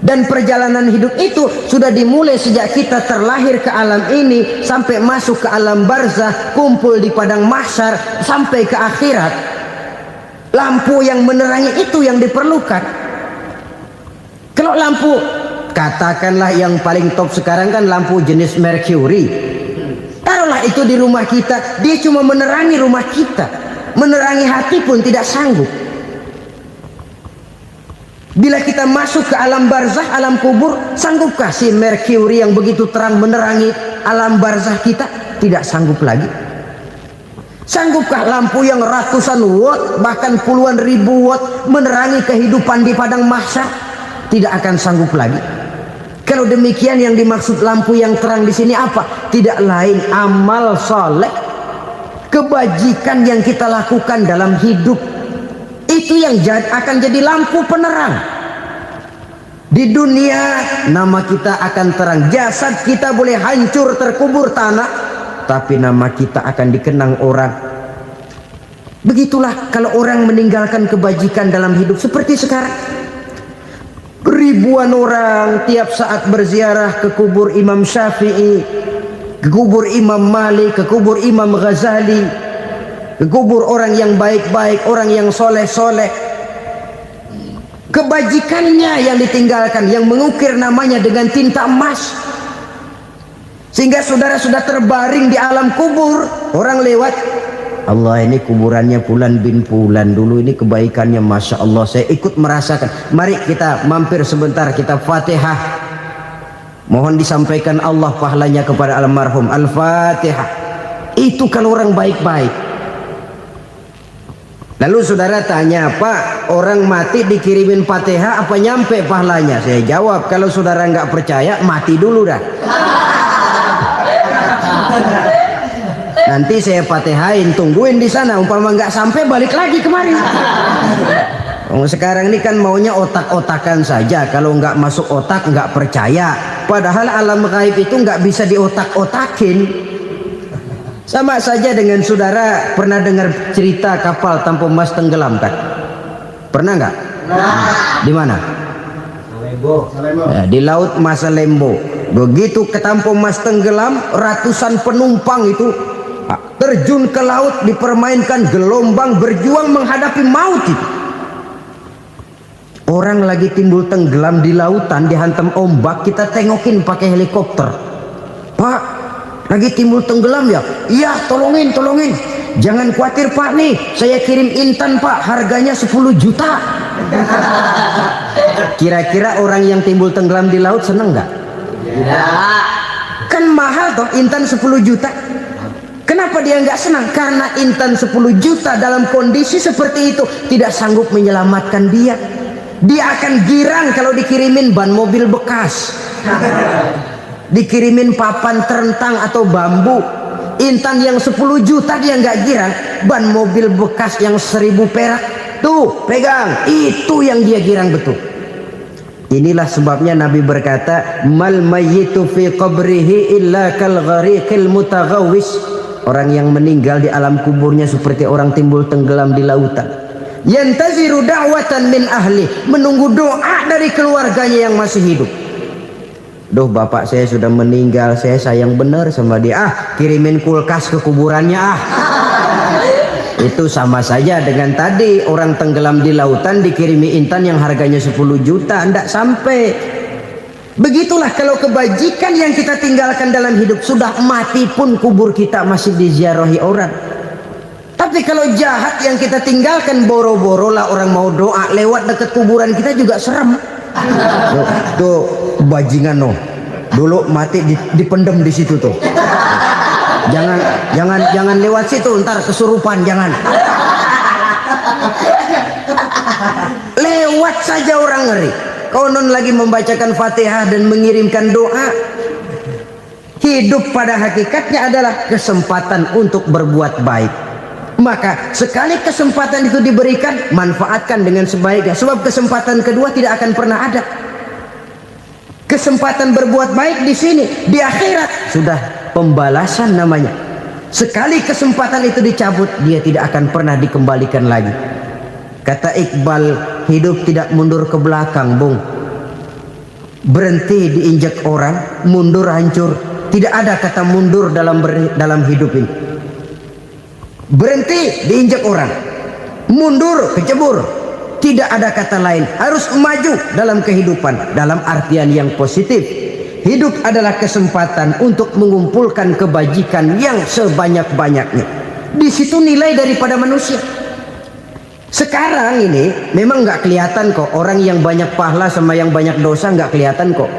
Dan perjalanan hidup itu sudah dimulai sejak kita terlahir ke alam ini sampai masuk ke alam barzah, kumpul di padang mahsyar sampai ke akhirat. Lampu yang menerangi itu yang diperlukan. Kalau lampu, katakanlah yang paling top sekarang kan lampu jenis Mercury. Taruhlah itu di rumah kita, dia cuma menerangi rumah kita, menerangi hati pun tidak sanggup. Bila kita masuk ke alam barzah, alam kubur, sanggupkah si Mercury yang begitu terang menerangi alam barzah kita? Tidak sanggup lagi. Sanggupkah lampu yang ratusan watt, bahkan puluhan ribu watt menerangi kehidupan di padang mahsyar? Tidak akan sanggup lagi. Kalau demikian, yang dimaksud lampu yang terang di sini apa? Tidak lain amal soleh, kebajikan yang kita lakukan dalam hidup. Itu yang akan jadi lampu penerang. Di dunia nama kita akan terang, jasad kita boleh hancur terkubur tanah, tapi nama kita akan dikenang orang. Begitulah kalau orang meninggalkan kebajikan dalam hidup seperti sekarang. Ribuan orang tiap saat berziarah ke kubur Imam Syafi'i, ke kubur Imam Malik, ke kubur Imam Ghazali, ke kubur orang yang baik-baik, orang yang soleh-soleh. Kebajikannya yang ditinggalkan, yang mengukir namanya dengan tinta emas. Sehingga saudara sudah terbaring di alam kubur, orang lewat, Allah, ini kuburannya Fulan bin Fulan, dulu ini kebaikannya Masya Allah, saya ikut merasakan. Mari kita mampir sebentar, kita Fatihah, mohon disampaikan Allah pahalanya kepada almarhum. Al-Fatihah. Itu kalau orang baik-baik. Lalu saudara tanya, Pak, orang mati dikirimin Fatihah apa nyampe pahalanya? Saya jawab, kalau saudara nggak percaya, mati dulu dah. Nanti saya Fatihain, tungguin di sana, umpama nggak sampai balik lagi kemari. Sekarang ini kan maunya otak-otakan saja, kalau nggak masuk otak nggak percaya. Padahal alam gaib itu nggak bisa diotak-otakin. Sama saja dengan saudara pernah dengar cerita kapal Tampo Mas tenggelam kan? Pernah nggak? Di mana? Ya, di laut Masalembo. Begitu ke Tampo Mas tenggelam, ratusan penumpang itu terjun ke laut, dipermainkan gelombang, berjuang menghadapi maut itu. Orang lagi timbul tenggelam di lautan, dihantam ombak, kita tengokin pakai helikopter. Pak, lagi timbul tenggelam ya? Iya, tolongin. Jangan khawatir Pak, nih saya kirim intan Pak, harganya 10 juta. Kira-kira orang yang timbul tenggelam di laut seneng nggak? Tidak. Kan mahal toh Intan 10 juta. Kenapa dia nggak senang? Karena Intan 10 juta dalam kondisi seperti itu tidak sanggup menyelamatkan dia. Dia akan girang kalau dikirimin ban mobil bekas, dikirimin papan terentang atau bambu. Intan yang 10 juta dia nggak girang. Ban mobil bekas yang 1000 perak, tuh pegang, itu yang dia girang betul. Inilah sebabnya Nabi berkata, mal mayyitu fi qabrihi illa kal ghariqil mutaghawwis. Orang yang meninggal di alam kuburnya seperti orang timbul tenggelam di lautan. Yantaziru da'watan min ahli, menunggu doa dari keluarganya yang masih hidup. Duh, bapak saya sudah meninggal, saya sayang benar sama dia. Kirimin kulkas ke kuburannya Itu sama saja dengan tadi orang tenggelam di lautan dikirimi intan yang harganya 10 juta, tidak sampai. Begitulah kalau kebajikan yang kita tinggalkan dalam hidup, sudah mati pun kubur kita masih diziarahi orang. Tapi kalau jahat yang kita tinggalkan, boro-boro lah orang mau doa lewat dekat kuburan kita juga serem. Tuh bajingan dulu mati dipendem di situ tuh. Jangan lewat situ, ntar kesurupan, jangan. Lewat saja orang ngeri. Konon lagi membacakan Fatihah dan mengirimkan doa. Hidup pada hakikatnya adalah kesempatan untuk berbuat baik. Maka sekali kesempatan itu diberikan, manfaatkan dengan sebaiknya. Sebab kesempatan kedua tidak akan pernah ada. Kesempatan berbuat baik di sini, di akhirat sudah pembalasan namanya. Sekali kesempatan itu dicabut, dia tidak akan pernah dikembalikan lagi. Kata Iqbal, hidup tidak mundur ke belakang, Bung. Berhenti diinjak orang, mundur hancur. Tidak ada kata mundur dalam hidup ini. Berhenti diinjak orang, mundur kecebur. Tidak ada kata lain, harus maju dalam kehidupan dalam artian yang positif. Hidup adalah kesempatan untuk mengumpulkan kebajikan yang sebanyak-banyaknya. Di situ nilai daripada manusia. Sekarang ini memang nggak kelihatan kok, orang yang banyak pahala sama yang banyak dosa nggak kelihatan kok.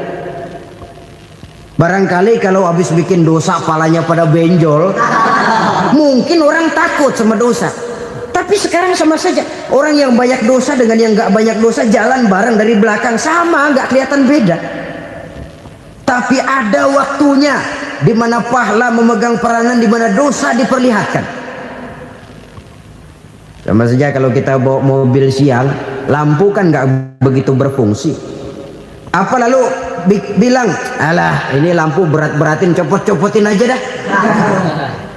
Barangkali kalau habis bikin dosa palanya pada benjol, mungkin orang takut sama dosa. Tapi sekarang sama saja, orang yang banyak dosa dengan yang nggak banyak dosa jalan bareng dari belakang, sama, nggak kelihatan beda. Tapi ada waktunya di mana pahala memegang peranan, di mana dosa diperlihatkan. Sama saja kalau kita bawa mobil siang, lampu kan nggak begitu berfungsi. Apa lalu bilang, alah ini lampu berat-beratin, copot-copotin aja dah.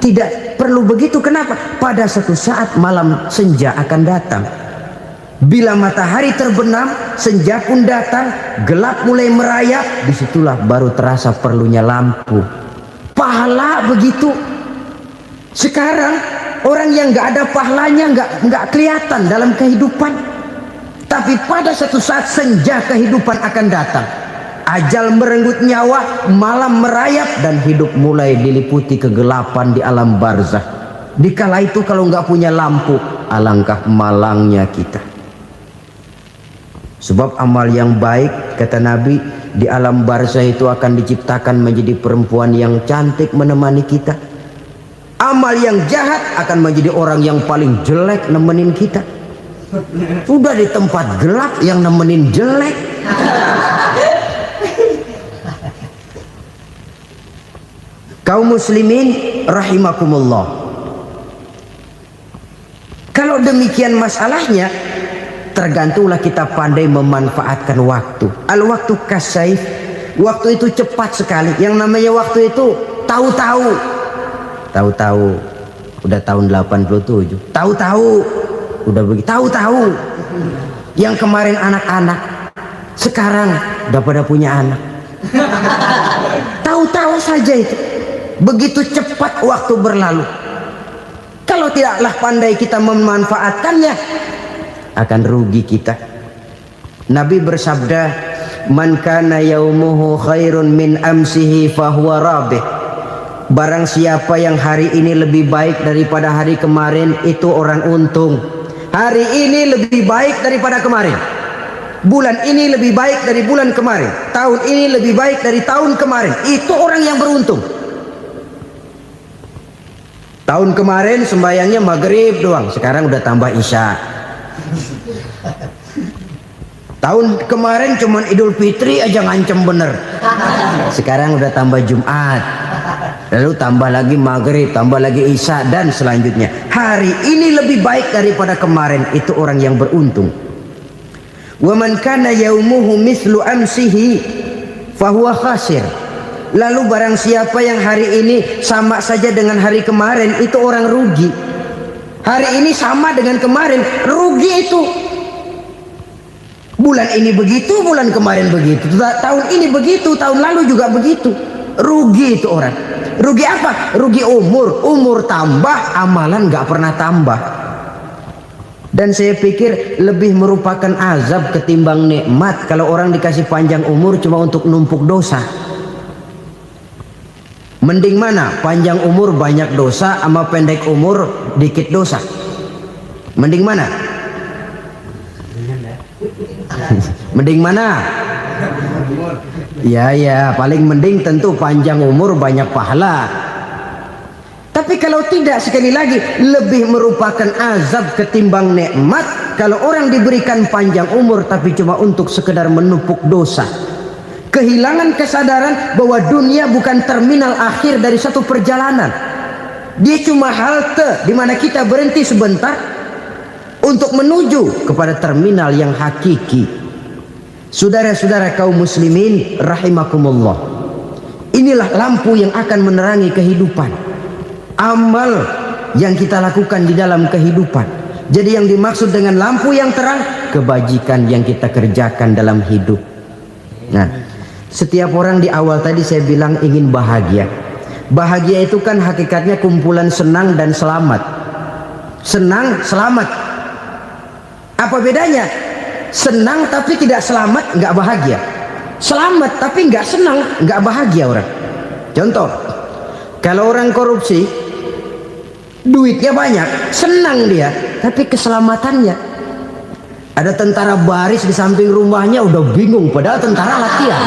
Tidak perlu begitu. Kenapa? Pada suatu saat malam senja akan datang. Bila matahari terbenam, senja pun datang, gelap mulai merayap, disitulah baru terasa perlunya lampu. Pahala begitu. Sekarang orang yang nggak ada pahalanya nggak kelihatan dalam kehidupan. Tapi pada suatu saat senja kehidupan akan datang. Ajal merenggut nyawa, malam merayap, dan hidup mulai diliputi kegelapan di alam barzah. Dikala itu kalau nggak punya lampu, alangkah malangnya kita. Sebab amal yang baik, kata Nabi, di alam barzah itu akan diciptakan menjadi perempuan yang cantik menemani kita. Amal yang jahat akan menjadi orang yang paling jelek nemenin kita. Sudah di tempat gelap yang nemenin jelek. Kaum muslimin rahimakumullah. Kalau demikian masalahnya, tergantunglah kita pandai memanfaatkan waktu. Al-waktu kasayf, waktu itu cepat sekali. Yang namanya waktu itu tahu-tahu. Tahu-tahu udah tahun 87. Tahu-tahu udah begitu. Tahu-tahu yang kemarin anak-anak, sekarang udah pada punya anak. Tahu-tahu saja itu. Begitu cepat waktu berlalu. Kalau tidaklah pandai kita memanfaatkannya, akan rugi kita. Nabi bersabda, man kana yaumuhu khairun min amsihi fahuwa rabih. Barang siapa yang hari ini lebih baik daripada hari kemarin, itu orang untung. Hari ini lebih baik daripada kemarin. bulan ini lebih baik dari bulan kemarin, tahun ini lebih baik dari tahun kemarin. Itu orang yang beruntung. Tahun kemarin sembayangnya maghrib doang, sekarang udah tambah isya. Tahun kemarin cuman Idul Fitri aja ngancem bener, sekarang udah tambah Jumat, lalu tambah lagi maghrib, tambah lagi isya, dan selanjutnya. Hari ini lebih baik daripada kemarin. Itu orang yang beruntung. Wa man kana yaumuhu mislu amsihi fahuwa khasir. Lalu barang siapa yang hari ini sama saja dengan hari kemarin, itu orang rugi. Hari ini sama dengan kemarin, rugi itu. Bulan ini begitu, bulan kemarin begitu, tahun ini begitu, tahun lalu juga begitu. Rugi itu orang. Rugi apa? Rugi umur. Umur tambah, amalan gak pernah tambah. Dan saya pikir lebih merupakan azab ketimbang nikmat kalau orang dikasih panjang umur cuma untuk numpuk dosa. Mending mana? Panjang umur banyak dosa sama pendek umur dikit dosa? Mending mana? Mending mana? Ya, paling mending tentu panjang umur banyak pahala. Tapi kalau tidak, sekali lagi, lebih merupakan azab ketimbang nikmat kalau orang diberikan panjang umur tapi cuma untuk sekedar menumpuk dosa. Kehilangan kesadaran bahwa dunia bukan terminal akhir dari satu perjalanan. Dia cuma halte di mana kita berhenti sebentar untuk menuju kepada terminal yang hakiki. Saudara-saudara kaum muslimin rahimakumullah, inilah lampu yang akan menerangi kehidupan, amal yang kita lakukan di dalam kehidupan. Jadi yang dimaksud dengan lampu yang terang, kebajikan yang kita kerjakan dalam hidup. Nah, setiap orang di awal tadi saya bilang ingin bahagia. Bahagia itu kan hakikatnya kumpulan senang dan selamat. Senang, selamat. Apa bedanya? Senang tapi tidak selamat, nggak bahagia. Selamat tapi nggak senang, nggak bahagia orang. Contoh, kalau orang korupsi, duitnya banyak, senang dia, tapi keselamatannya. Ada tentara baris di samping rumahnya udah bingung, padahal tentara latihan.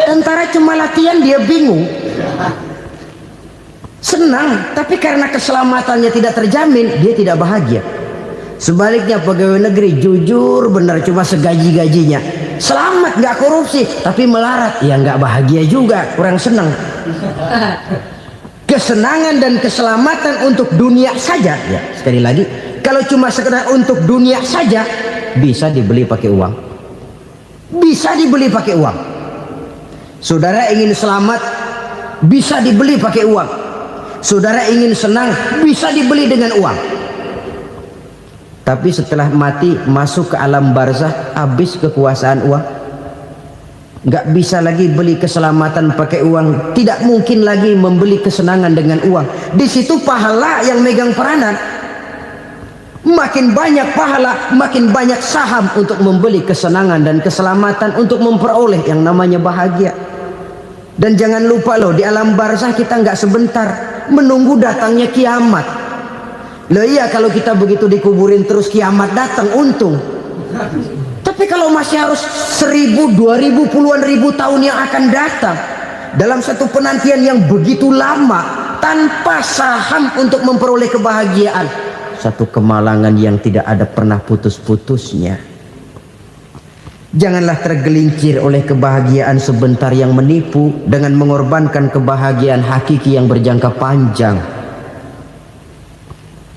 Tentara cuma latihan, dia bingung. Senang, tapi karena keselamatannya tidak terjamin, dia tidak bahagia. Sebaliknya pegawai negeri jujur benar cuma segaji-gajinya, selamat nggak korupsi tapi melarat, ya nggak bahagia juga, kurang senang. Kesenangan dan keselamatan untuk dunia saja, ya sekali lagi, kalau cuma sekedar untuk dunia saja bisa dibeli pakai uang, bisa dibeli pakai uang. Saudara ingin selamat bisa dibeli pakai uang, saudara ingin senang bisa dibeli dengan uang. Tapi setelah mati masuk ke alam barzah, habis kekuasaan uang. Nggak bisa lagi beli keselamatan pakai uang, tidak mungkin lagi membeli kesenangan dengan uang. Di situ pahala yang megang peranan. Makin banyak pahala, makin banyak saham untuk membeli kesenangan dan keselamatan, untuk memperoleh yang namanya bahagia. Dan jangan lupa loh, di alam barzah kita nggak sebentar, menunggu datangnya kiamat. Loh iya, kalau kita begitu dikuburin terus kiamat datang, untung. Tapi kalau masih harus 1000, 2000, puluhan ribu tahun yang akan datang, dalam satu penantian yang begitu lama, tanpa saham untuk memperoleh kebahagiaan, satu kemalangan yang tidak ada pernah putus-putusnya. Janganlah tergelincir oleh kebahagiaan sebentar yang menipu dengan mengorbankan kebahagiaan hakiki yang berjangka panjang.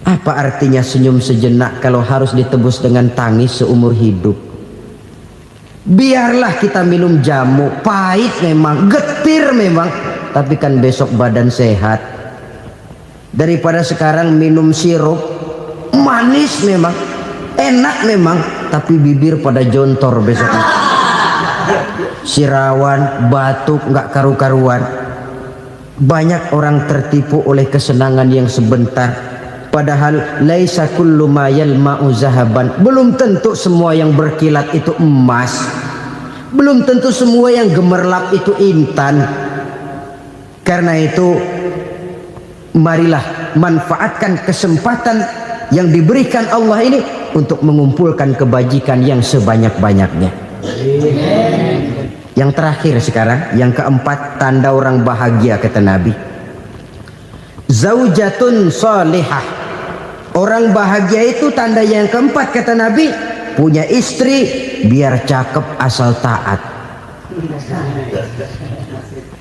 Apa artinya senyum sejenak kalau harus ditebus dengan tangis seumur hidup? Biarlah kita minum jamu, pahit memang, getir memang, tapi kan besok badan sehat. Daripada sekarang minum sirup, manis memang, enak memang, tapi bibir pada jontor besok. Sirawan, batuk, nggak karu-karuan. Banyak orang tertipu oleh kesenangan yang sebentar. Padahal laisa kullu ma yalma'u zahaban. Belum tentu semua yang berkilat itu emas. Belum tentu semua yang gemerlap itu intan. Karena itu marilah manfaatkan kesempatan yang diberikan Allah ini untuk mengumpulkan kebajikan yang sebanyak-banyaknya. Yang terakhir sekarang, yang keempat, tanda orang bahagia kata Nabi. Zaujatun salihah. Orang bahagia itu tanda yang keempat kata Nabi, punya istri biar cakep asal taat.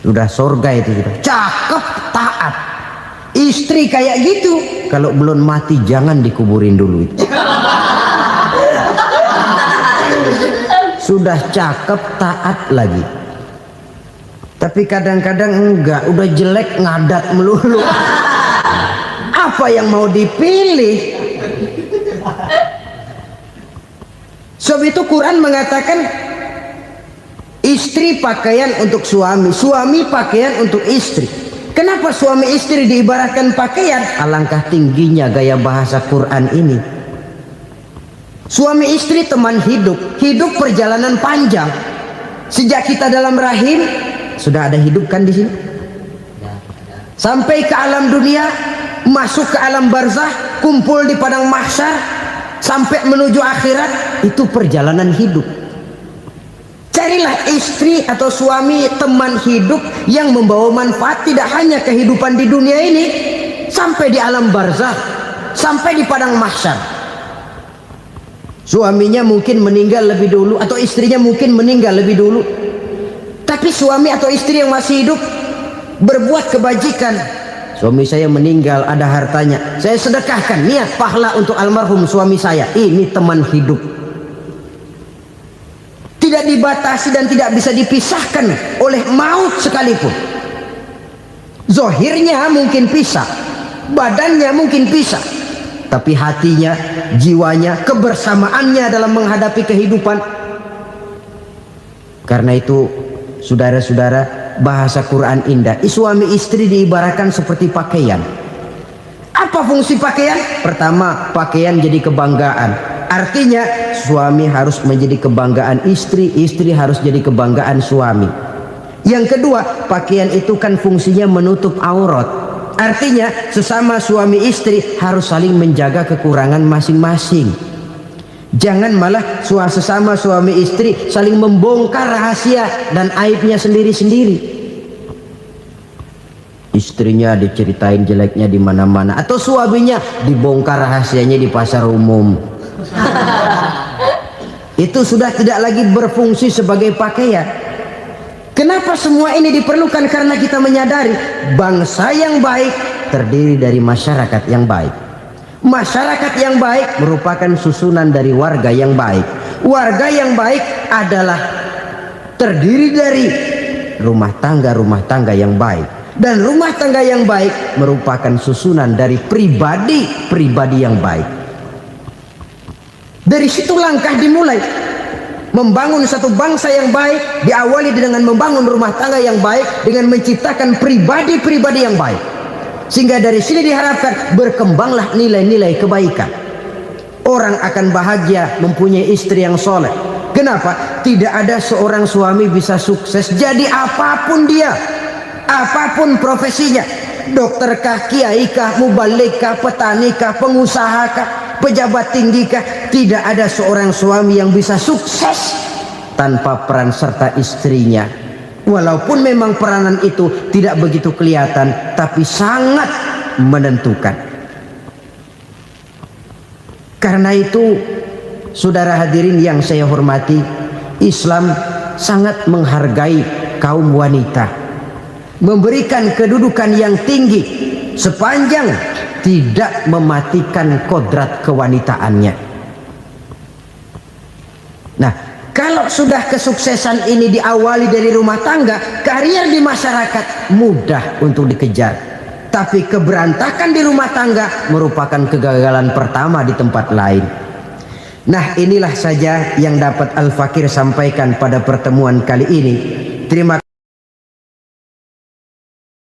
Sudah surga itu sudah. Cakep taat. Istri kayak gitu, kalau belum mati jangan dikuburin dulu itu. Sudah cakep taat lagi. Tapi kadang-kadang enggak, udah jelek ngadat melulu. Apa yang mau dipilih? Sebab itu Quran mengatakan istri pakaian untuk suami, suami pakaian untuk istri. Kenapa suami istri diibaratkan pakaian? Alangkah tingginya gaya bahasa Quran ini. Suami istri teman hidup, hidup perjalanan panjang. Sejak kita dalam rahim sudah ada hidup kan di sini. Sampai ke alam dunia, masuk ke alam barzah, kumpul di padang mahsyar, sampai menuju akhirat, itu perjalanan hidup. Carilah istri atau suami teman hidup yang membawa manfaat tidak hanya kehidupan di dunia ini, sampai di alam barzah, sampai di padang mahsyar. Suaminya mungkin meninggal lebih dulu atau istrinya mungkin meninggal lebih dulu, tapi suami atau istri yang masih hidup berbuat kebajikan. Suami saya meninggal, ada hartanya, saya sedekahkan, niat pahala untuk almarhum suami saya. Ini teman hidup, tidak dibatasi dan tidak bisa dipisahkan oleh maut sekalipun. Zohirnya mungkin pisah, badannya mungkin pisah, tapi hatinya, jiwanya, kebersamaannya dalam menghadapi kehidupan. Karena itu saudara-saudara, bahasa Quran indah. Suami istri diibaratkan seperti pakaian. Apa fungsi pakaian? Pertama, pakaian jadi kebanggaan. Artinya suami harus menjadi kebanggaan istri, istri harus jadi kebanggaan suami. Yang kedua, pakaian itu kan fungsinya menutup aurat. Artinya sesama suami istri harus saling menjaga kekurangan masing-masing. Jangan malah sesama suami istri saling membongkar rahasia dan aibnya sendiri-sendiri. Istrinya diceritain jeleknya di mana-mana, atau suaminya dibongkar rahasianya di pasar umum. Itu sudah tidak lagi berfungsi sebagai pakaian. Kenapa semua ini diperlukan? Karena kita menyadari bangsa yang baik terdiri dari masyarakat yang baik. Masyarakat yang baik merupakan susunan dari warga yang baik. Warga yang baik adalah terdiri dari rumah tangga yang baik. Dan rumah tangga yang baik merupakan susunan dari pribadi yang baik. Dari situ langkah dimulai. Membangun satu bangsa yang baik diawali dengan membangun rumah tangga yang baik, dengan menciptakan pribadi-pribadi yang baik. Sehingga dari sini diharapkan berkembanglah nilai-nilai kebaikan. Orang akan bahagia mempunyai istri yang soleh. Kenapa? Tidak ada seorang suami bisa sukses jadi apapun dia, apapun profesinya. Dokterkah, kiaikah, mubalikkah, petanikah, pengusahakah, pejabat tinggikah, tidak ada seorang suami yang bisa sukses tanpa peran serta istrinya. Walaupun memang peranan itu tidak begitu kelihatan, tapi sangat menentukan. Karena itu, saudara hadirin yang saya hormati, Islam sangat menghargai kaum wanita, memberikan kedudukan yang tinggi sepanjang tidak mematikan kodrat kewanitaannya. Nah, kalau sudah kesuksesan ini diawali dari rumah tangga, karier di masyarakat mudah untuk dikejar. Tapi keberantakan di rumah tangga merupakan kegagalan pertama di tempat lain. Nah, inilah saja yang dapat Al-Fakir sampaikan pada pertemuan kali ini. Terima kasih.